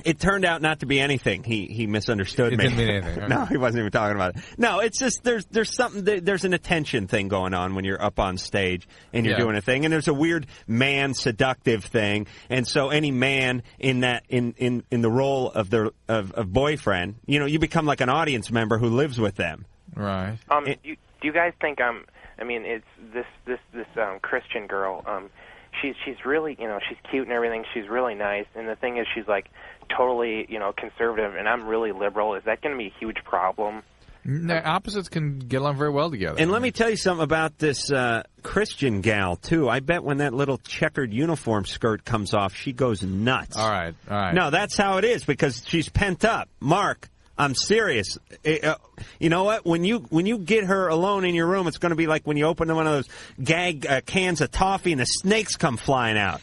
It turned out not to be anything. He misunderstood me. It didn't mean anything. No, he wasn't even talking about it. No, it's just there's something. There's an attention thing going on when you're up on stage and you're doing a thing, and there's a weird man seductive thing, and so any man in that in the role of boyfriend, you become like an audience member who lives with them. Right. Do you guys think I mean, it's this Christian girl. She's really, she's cute and everything. She's really nice. And the thing is, she's like totally, conservative, and I'm really liberal. Is that going to be a huge problem? The opposites can get along very well together. And let me tell you something about this Christian gal, too. I bet when that little checkered uniform skirt comes off, she goes nuts. All right. No, that's how it is, because she's pent up. Mark, I'm serious. You know what? When you get her alone in your room, it's going to be like when you open one of those gag cans of toffee and the snakes come flying out.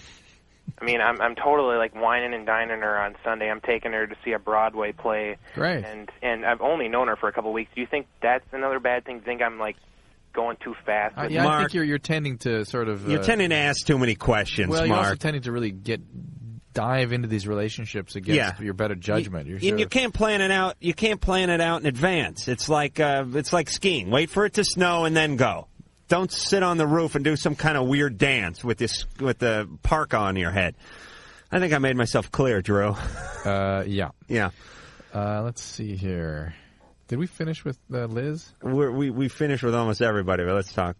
I mean, I'm totally like whining and dining her on Sunday. I'm taking her to see a Broadway play. Great. And I've only known her for a couple of weeks. Do you think that's another bad thing? Do you think I'm like going too fast? Yeah, Mark, I think you're tending to sort of. You're tending to ask too many questions, well, Mark. you're also tending to really dive into these relationships against your better judgment. You can't plan it out. You can't plan it out in advance. It's like skiing. Wait for it to snow and then go. Don't sit on the roof and do some kind of weird dance with the parka on your head. I think I made myself clear, Drew. Yeah. Yeah. Let's see here. Did we finish with Liz? We finished with almost everybody, but let's talk.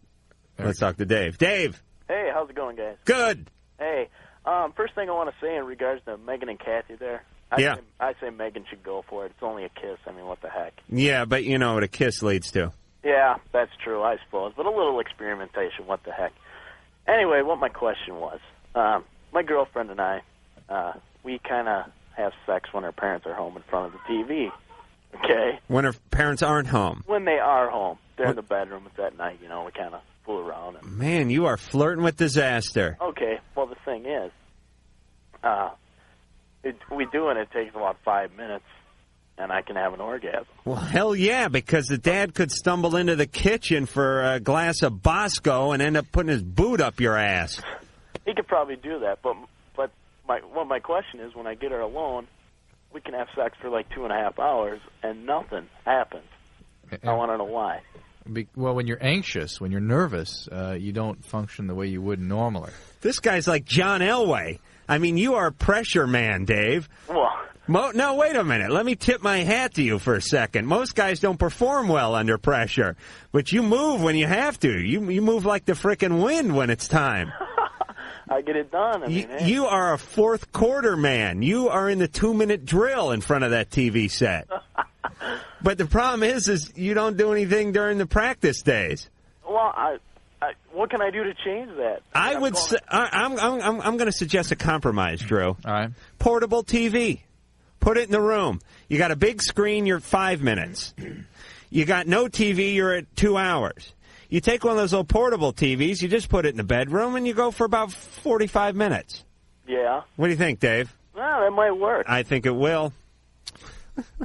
Let's talk to Dave. Dave. Hey, how's it going, guys? Good. Hey, first thing I want to say in regards to Megan and Kathy there. I say Megan should go for it. It's only a kiss. I mean, what the heck? Yeah, but you know what a kiss leads to. Yeah, that's true, I suppose. But a little experimentation, what the heck? Anyway, what my question was, my girlfriend and I, we kind of have sex when our parents are home in front of the TV, okay? When her parents aren't home? When they are home. They're in the bedroom. It's at night, we kind of fool around. Man, you are flirting with disaster. Okay, well, the thing is, we do, and it takes about 5 minutes. And I can have an orgasm. Well, hell yeah, because the dad could stumble into the kitchen for a glass of Bosco and end up putting his boot up your ass. He could probably do that, but my question is, when I get her alone, we can have sex for like 2.5 hours, and nothing happens. I want to know why. Well, when you're anxious, when you're nervous, you don't function the way you would normally. This guy's like John Elway. I mean, you are a pressure man, Dave. Well... No, wait a minute. Let me tip my hat to you for a second. Most guys don't perform well under pressure, but you move when you have to. You move like the frickin' wind when it's time. I get it done. I mean, you are a fourth quarter man. You are in the 2-minute drill in front of that TV set. But the problem is you don't do anything during the practice days. Well, what can I do to change that? I'm going to suggest a compromise, Drew. All right. Portable TV. Put it in the room. You got a big screen, you're at 5 minutes. You got no TV, you're at 2 hours. You take one of those old portable TVs, you just put it in the bedroom, and you go for about 45 minutes. Yeah. What do you think, Dave? Well, that might work. I think it will.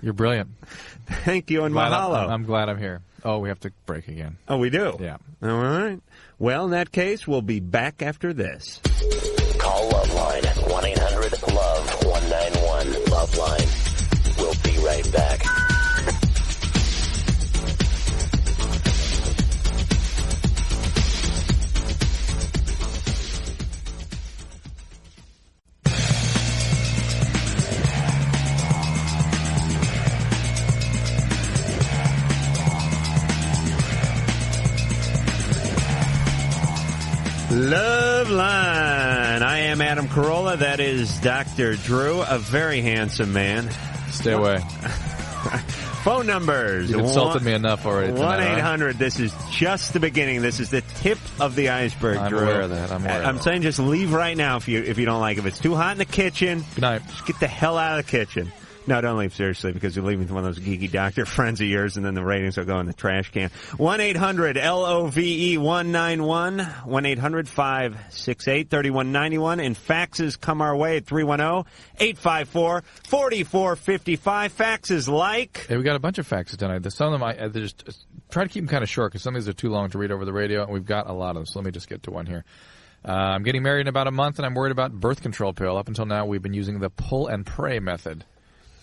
You're brilliant. Thank you, and mahalo. I'm glad I'm here. Oh, we have to break again. Oh, we do? Yeah. All right. Well, in that case, we'll be back after this. Call Loveline at 1-800-LOVE-191. Loveline. We'll be right back. Loveline. I am Adam Carolla. That is Dr. Drew, a very handsome man. Stay away. Phone numbers. You've insulted me enough already. 1-800. This is just the beginning. This is the tip of the iceberg, I'm Drew. aware of that. I'm saying just leave right now if you don't like it. If it's too hot in the kitchen, good night. Just get the hell out of the kitchen. No, don't leave, seriously, because you're leaving one of those geeky doctor friends of yours, and then the ratings will go in the trash can. 1-800-LOVE-191, 1-800-568-3191, and faxes come our way at 310-854-4455. Faxes like... Hey, we got a bunch of faxes tonight. Some of them, I just try to keep them kind of short, because some of these are too long to read over the radio, and we've got a lot of them, so let me just get to one here. I'm getting married in about a month, and I'm worried about birth control pill. Up until now, we've been using the pull and pray method.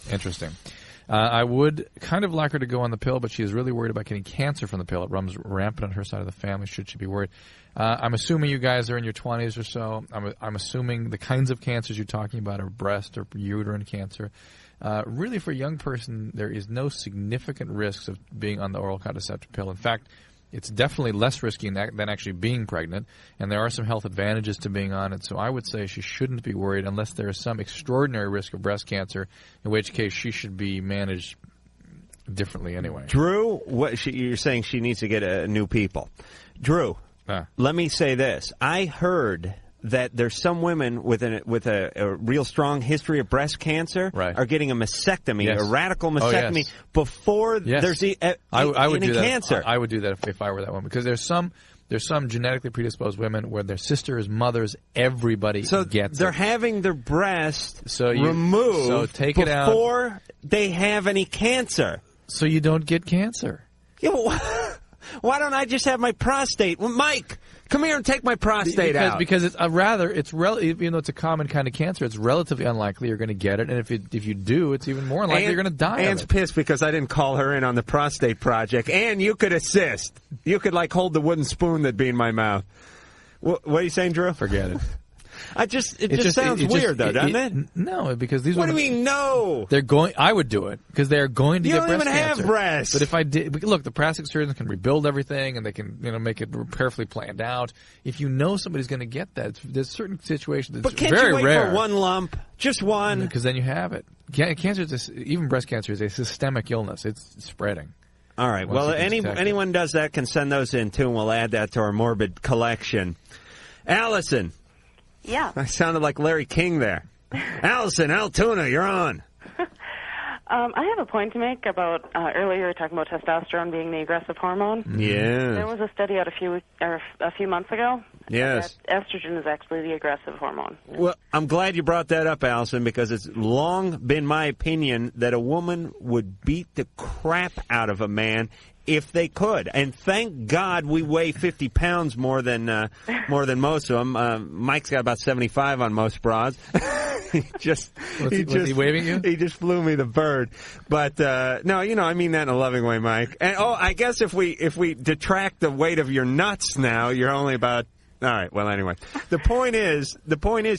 Interesting. I would kind of like her to go on the pill, but she is really worried about getting cancer from the pill. It runs rampant on her side of the family. Should she be worried? I'm assuming you guys are in your 20s or so. I'm assuming the kinds of cancers you're talking about are breast or uterine cancer. Really, for a young person, there is no significant risks of being on the oral contraceptive pill. In fact, it's definitely less risky than actually being pregnant, and there are some health advantages to being on it. So I would say she shouldn't be worried unless there is some extraordinary risk of breast cancer, in which case she should be managed differently anyway. Drew, you're saying she needs to get new people. Drew, let me say this. I heard that there's some women with a real strong history of breast cancer are getting a mastectomy, a radical mastectomy, before there's any cancer. I would do that if I were that woman, because there's some genetically predisposed women where their sisters, mothers, everybody gets they're it. having their breast removed so take it out before they have any cancer. So you don't get cancer. Yeah, why don't I just have my prostate? Well, Mike, come here and take my prostate out. Because it's even though it's a common kind of cancer, it's relatively unlikely you're going to get it, and if you do, it's even more unlikely you're going to die. Ann's pissed because I didn't call her in on the prostate project. Ann, you could assist. You could hold the wooden spoon that'd be in my mouth. What are you saying, Drew? Forget it. It just sounds weird, though, doesn't it? No, because these. What do you mean, no? They're going. I would do it because they are going to get breast cancer. You don't even have breasts. But if I did, look, the plastic surgeons can rebuild everything, and they can, make it carefully planned out. If you know somebody's going to get that, there's certain situations that's very rare. But can't you wait for one lump, just one? Because then you have it. Cancer, even breast cancer, is a systemic illness. It's spreading. All right. Well, anyone does that can send those in too, and we'll add that to our morbid collection. Allison. Yeah. I sounded like Larry King there. Allison, Altoona, you're on. I have a point to make about earlier you were talking about testosterone being the aggressive hormone. Yeah. There was a study out a few months ago. Yes. That estrogen is actually the aggressive hormone. Well, I'm glad you brought that up, Allison, because it's long been my opinion that a woman would beat the crap out of a man if they could. And thank God we weigh 50 pounds more than most of them. Mike's got about 75 on most bras. Was he waving you? He just flew me the bird. But no, I mean that in a loving way, Mike. And I guess if we detract the weight of your nuts now, you're only about. All right. Well, anyway, the point is,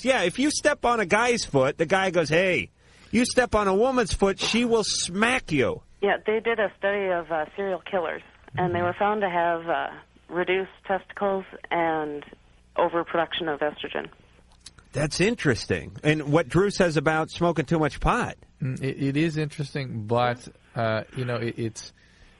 yeah. If you step on a guy's foot, the guy goes, "Hey." You step on a woman's foot, she will smack you. Yeah, they did a study of serial killers, and they were found to have reduced testicles and overproduction of estrogen. That's interesting. And what Drew says about smoking too much pot. It is interesting, but, it's,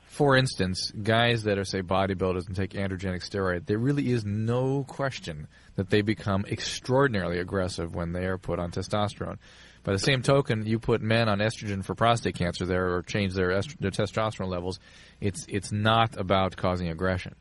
for instance, guys that are, say, bodybuilders and take androgenic steroid, there really is no question that they become extraordinarily aggressive when they are put on testosterone. By the same token, you put men on estrogen for prostate cancer there or change their testosterone levels, it's not about causing aggression.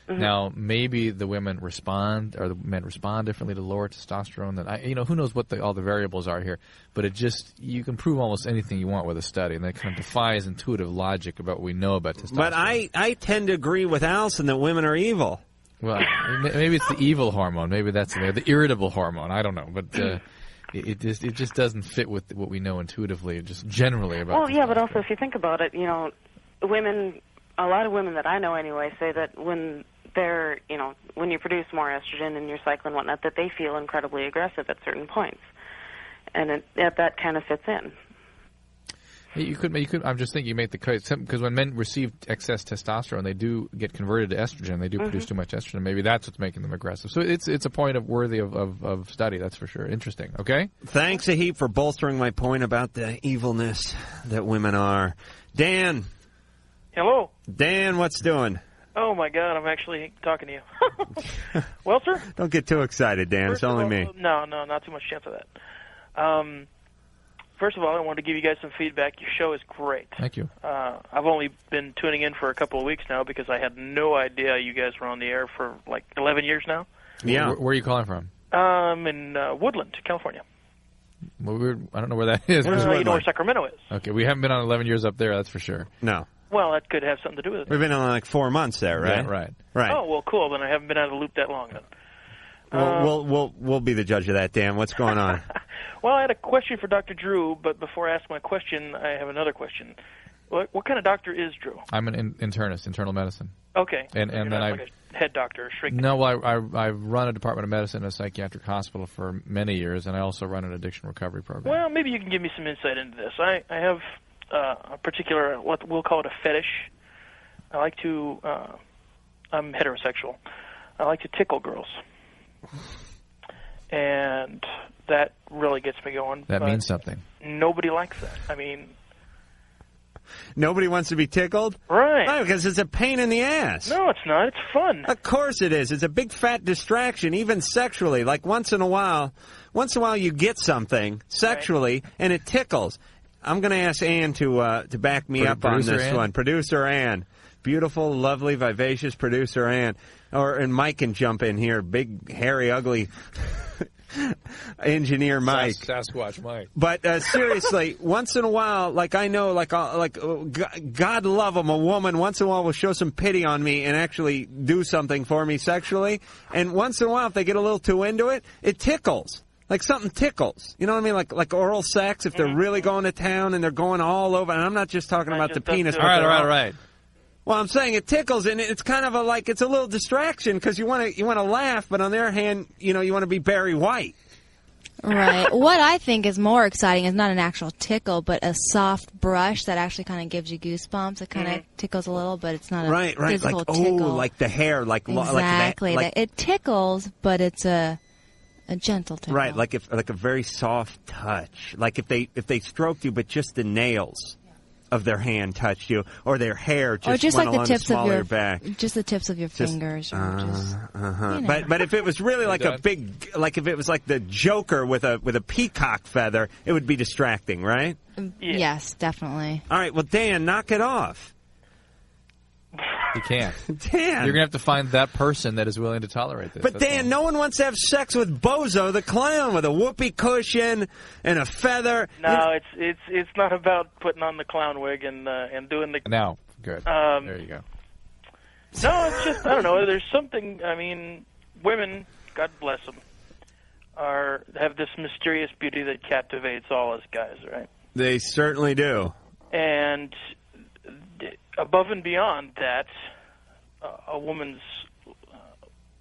Mm-hmm. Now, maybe the women respond or the men respond differently to lower testosterone. Who knows what all the variables are here, but you can prove almost anything you want with a study, and that kind of defies intuitive logic about what we know about testosterone. But I tend to agree with Allison that women are evil. Well, maybe it's the evil hormone. Maybe that's the irritable hormone. I don't know, but it just doesn't fit with what we know intuitively, just generally about. Well, yeah, but also if you think about it, women, a lot of women that I know anyway, say that when they're, when you produce more estrogen in your cycle and whatnot, that they feel incredibly aggressive at certain points, and that kind of fits in. You could. I'm just thinking you make the case because when men receive excess testosterone, they do get converted to estrogen. They do produce too much estrogen. Maybe that's what's making them aggressive. So it's a point worthy of study. That's for sure. Interesting. Okay. Thanks a heap for bolstering my point about the evilness that women are. Dan. Hello. Dan, what's doing? Oh my God, I'm actually talking to you. Well, sir. Don't get too excited, Dan. It's only me. No, not too much chance of that. First of all, I want to give you guys some feedback. Your show is great. Thank you. I've only been tuning in for a couple of weeks now because I had no idea you guys were on the air for like 11 years now. Yeah. Where are you calling from? In Woodland, California. Well, I don't know where that is. You know where Sacramento is. Okay, we haven't been on 11 years up there, that's for sure. No. Well, that could have something to do with it. We've been on like 4 months there, right? Yeah, right. Oh, well, cool. Then I haven't been out of the loop that long then. We'll be the judge of that, Dan. What's going on? Well, I had a question for Dr. Drew, but before I ask my question, I have another question. What kind of doctor is Drew? I'm an internist, internal medicine. Okay. And you're then not like a head doctor or shrink. No, I've run a department of medicine in a psychiatric hospital for many years, and I also run an addiction recovery program. Well, maybe you can give me some insight into this. I have a particular, what we'll call it a fetish. I like to, I'm heterosexual. I like to tickle girls. And that really gets me going. That means something. Nobody likes that. I mean... Nobody wants to be tickled? Right. No, because it's a pain in the ass. No, it's not. It's fun. Of course it is. It's a big fat distraction, even sexually. Like once in a while you get something sexually, and it tickles. I'm going to ask Ann to back me up on this one. Producer Ann. Beautiful, lovely, vivacious producer Ann. And Mike can jump in here. Big, hairy, ugly... engineer Mike. Sasquatch Mike. But seriously, once in a while, like I know, God love him, a woman once in a while will show some pity on me and actually do something for me sexually. And once in a while, if they get a little too into it, it tickles. Like something tickles. You know what I mean? Like oral sex, if they're really going to town and they're going all over. And I'm not just talking about the penis. All right. Well, I'm saying it tickles, and it's kind of it's a little distraction because you want to laugh, but on the other hand, you want to be Barry White. Right. What I think is more exciting is not an actual tickle, but a soft brush that actually kind of gives you goosebumps. It kind of tickles a little, but it's not a physical tickle. Like the hair, exactly. It tickles, but it's a gentle tickle. Right, like a very soft touch. Like if they stroked you, but just the nails of their hand touched you, or their hair just went like along the small of your back. Just the tips of your fingers. But if it was really like a big, like if it was like the Joker with a peacock feather, it would be distracting, right? Yes, definitely. All right, well, Dan, knock it off. You can't. Dan! You're going to have to find that person that is willing to tolerate this. But Dan, no one wants to have sex with Bozo the Clown with a whoopee cushion and a feather. No, it's not about putting on the clown wig and doing the... Now, good. There you go. No, it's just, I don't know, there's something, I mean, women, God bless them, have this mysterious beauty that captivates all us guys, right? They certainly do. And... above and beyond that, a woman's...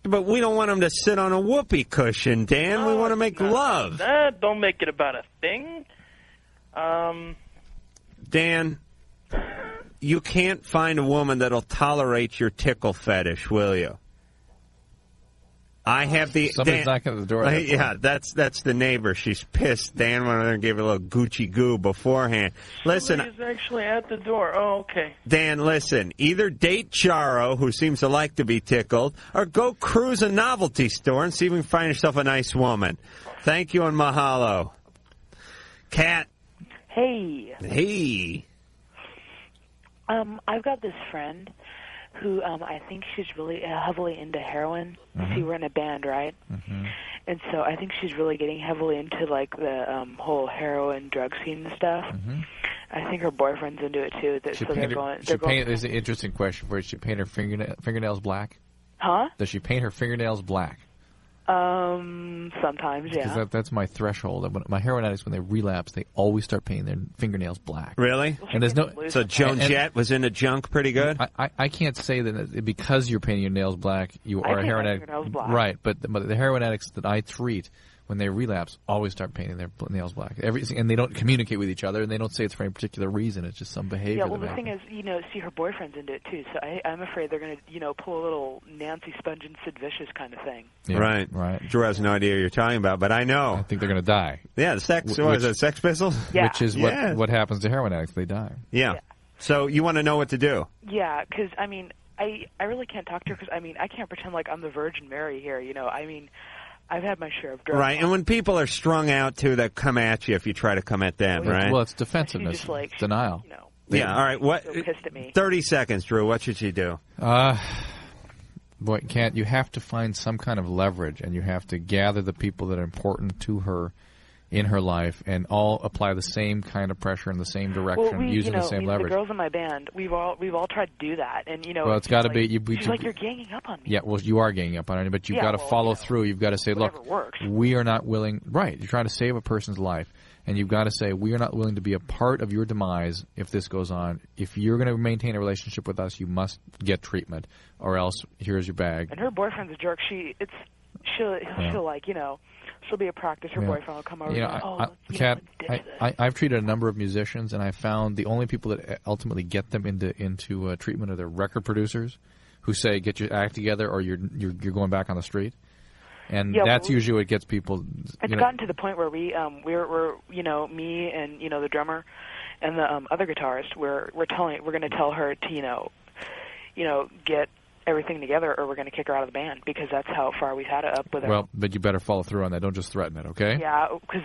But we don't want them to sit on a whoopee cushion, Dan. We want to make love. Don't make it about a thing. Dan, you can't find a woman that'll tolerate your tickle fetish, will you? I have the... Somebody's knocking at the door. Yeah, that's the neighbor. She's pissed. Dan went over there and gave her a little Gucci goo beforehand. Listen, somebody's actually at the door. Oh, okay. Dan, listen. Either date Charo, who seems to like to be tickled, or go cruise a novelty store and see if you can find yourself a nice woman. Thank you and mahalo. Kat. Hey. Hey. I've got this friend who I think she's really heavily into heroin. See, we're in a band, right? And so I think she's really getting heavily into like the whole heroin drug scene and stuff. I think her boyfriend's into it too. There's an interesting question for you. Does she paint her fingernails black? Huh? Does she paint her fingernails black? Sometimes, yeah. Because that's my threshold. My heroin addicts, when they relapse, they always start painting their fingernails black. Really? And there's no. So Joan Jett was into junk pretty good. I can't say that because you're painting your nails black, you are a heroin addict. Right, but the heroin addicts that I treat, when they relapse, always start painting their nails black. And they don't communicate with each other, and they don't say it's for any particular reason. It's just some behavior. Yeah, well, the thing is, see, her boyfriend's into it, too, so I'm afraid they're going to, pull a little Nancy Sponge and Sid Vicious kind of thing. Yeah, right. Drew has no idea what you're talking about, but I know. I think they're going to die. Yeah, the Sex Pistols? Yeah. Which is what happens to heroin addicts. They die. Yeah. So you want to know what to do? Yeah, because, I really can't talk to her because, I can't pretend like I'm the Virgin Mary here, I've had my share of drugs. Right, and when people are strung out, too, they come at you if you try to come at them, right? Well, it's defensiveness, She's just like, denial. You know, Yeah, all right. What? so pissed at me. 30 seconds, Drew. What should she do? Boy, you have to find some kind of leverage, and you have to gather the people that are important to her in her life, and all apply the same kind of pressure in the same direction, using the same leverage. The girls in my band, we've all tried to do that, and well, it's got to be. She's like, you're ganging up on me. Yeah, well, you are ganging up on her, but you've got to follow through. You've got to say, look, works. We are not willing. Right, you're trying to save a person's life, and you've got to say, we are not willing to be a part of your demise if this goes on. If you're going to maintain a relationship with us, you must get treatment, or else here's your bag. And her boyfriend's a jerk. She'll like, she'll be at practice. Her boyfriend will come over. Kat, I've treated a number of musicians, and I found the only people that ultimately get them into treatment are their record producers, who say, "Get your act together, or you're going back on the street." And that's usually what gets people. It's gotten to the point where we're me and the drummer and the other guitarist, we're going to tell her to get everything together, or we're going to kick her out of the band, because that's how far we've had it up with her. Well, but you better follow through on that. Don't just threaten it, okay? Yeah, because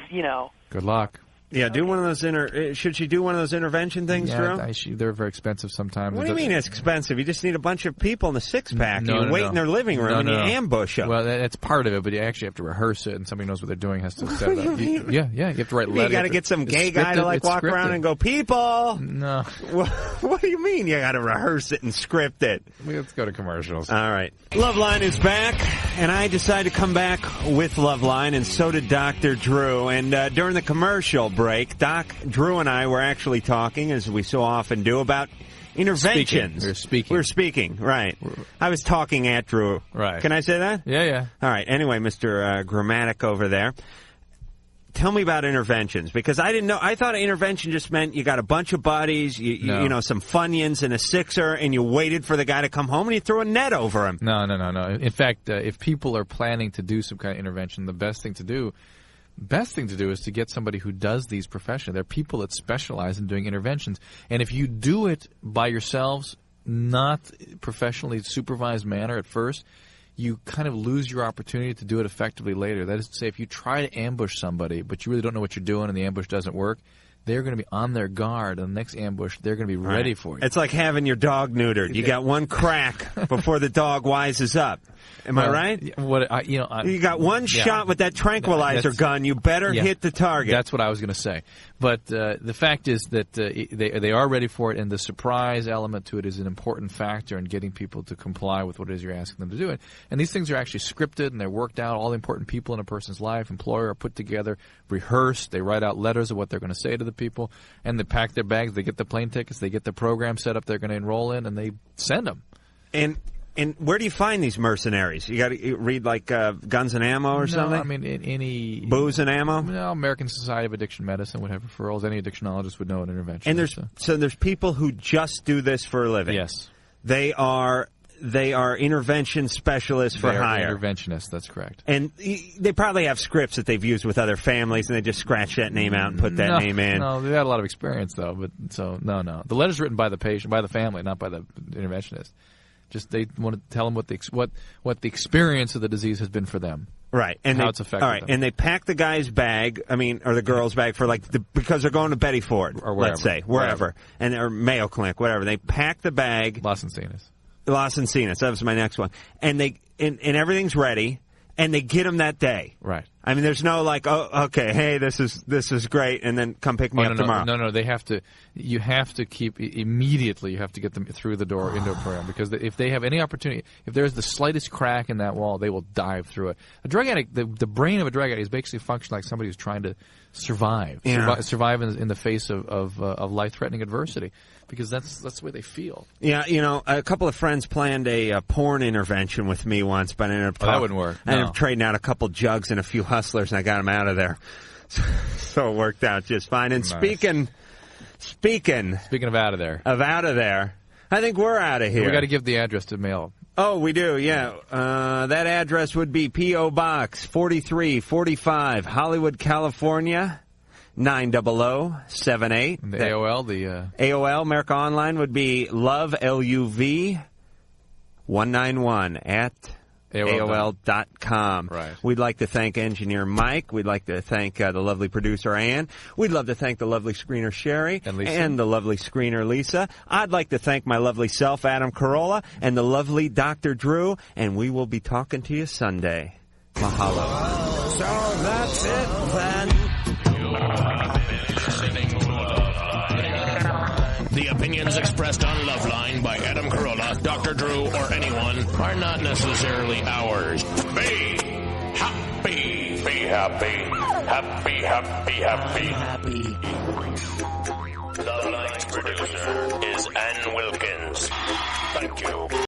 Good luck. Yeah, do one of those should she do one of those intervention things, Drew? They're very expensive sometimes. What do you mean it's expensive? You just need a bunch of people in the six-pack. You wait in their living room and you ambush them. Well, that's part of it, but you actually have to rehearse it, and somebody knows what they're doing has to set it up. You have to write letters. You got to get some gay guy to walk around and go, people. No. What do you mean you got to rehearse it and script it? Let's go to commercials. All right. Loveline is back, and I decided to come back with Loveline, and so did Dr. Drew. And during the commercial break, Drew and I were actually talking, as we so often do, about interventions. We're speaking, right. I was talking at Drew. Right. Can I say that? Yeah. All right. Anyway, Mr. Grammatic over there, tell me about interventions, because I didn't know. I thought intervention just meant you got a bunch of buddies, some Funyuns and a sixer, and you waited for the guy to come home and you threw a net over him. No. In fact, if people are planning to do some kind of intervention, the best thing to do is to get somebody who does these professionally. There are people that specialize in doing interventions. And if you do it by yourselves, not professionally supervised manner at first, you kind of lose your opportunity to do it effectively later. That is to say, if you try to ambush somebody, but you really don't know what you're doing and the ambush doesn't work, they're going to be on their guard. On the next ambush, they're going to be ready for you. It's like having your dog neutered. You got one crack before the dog wises up. Am I right? You got one shot with that tranquilizer gun. You better hit the target. That's what I was going to say. But the fact is that they are ready for it, and the surprise element to it is an important factor in getting people to comply with what it is you're asking them to do. And these things are actually scripted, and they're worked out. All the important people in a person's life, employer, are put together, rehearsed. They write out letters of what they're going to say to the people, and they pack their bags. They get the plane tickets. They get the program set up they're going to enroll in, and they send them. And where do you find these mercenaries? You got to read like Guns and Ammo or something? I mean, any Booze and Ammo? No, American Society of Addiction Medicine would have referrals. Any addictionologist would know an intervention. And there's people who just do this for a living. Yes, they are intervention specialists for hire. Interventionists, that's correct. And they probably have scripts that they've used with other families, and they just scratch that name out and put that name in. No, they've had a lot of experience though. No. The letter's written by the patient, by the family, not by the interventionist. Just they want to tell them what the experience of the disease has been for them. Right. And how it's affected them. And they pack the guy's bag, or the girl's bag because they're going to Betty Ford, or wherever, let's say, wherever. And or Mayo Clinic, whatever. They pack the bag. Las Encinas, that was my next one. And and everything's ready, and they get them that day. Right. I mean, there's no okay, hey, this is great, and then come pick me up tomorrow. No, they have to. You have to keep immediately. You have to get them through the door into a program, because if they have any opportunity, if there's the slightest crack in that wall, they will dive through it. A drug addict, the brain of a drug addict is basically functioning like somebody who's trying to survive in the face of life-threatening adversity, because that's the way they feel. Yeah, a couple of friends planned a porn intervention with me once, but I ended up that wouldn't work. I ended up trading out a couple jugs and a few hustlers, and I got them out of there. So it worked out just fine. And nice. Speaking of out of there, I think we're out of here. We got to give the address to mail. Oh, we do, yeah. That address would be P.O. Box 4345, Hollywood, California, 90078. And the AOL, AOL, America Online, would be Love, LUV, 191 at AOL.com. Right. We'd like to thank engineer Mike. We'd like to thank the lovely producer Ann. We'd love to thank the lovely screener Sherry and the lovely screener Lisa. I'd like to thank my lovely self, Adam Carolla, and the lovely Dr. Drew, and we will be talking to you Sunday. Mahalo. So that's it then. The opinions expressed on Loveline by Adam Carolla, Dr. Drew, or anyone are not necessarily ours. Be happy. Be happy. Happy, happy, happy. Loveline's producer is Ann Wilkins. Thank you.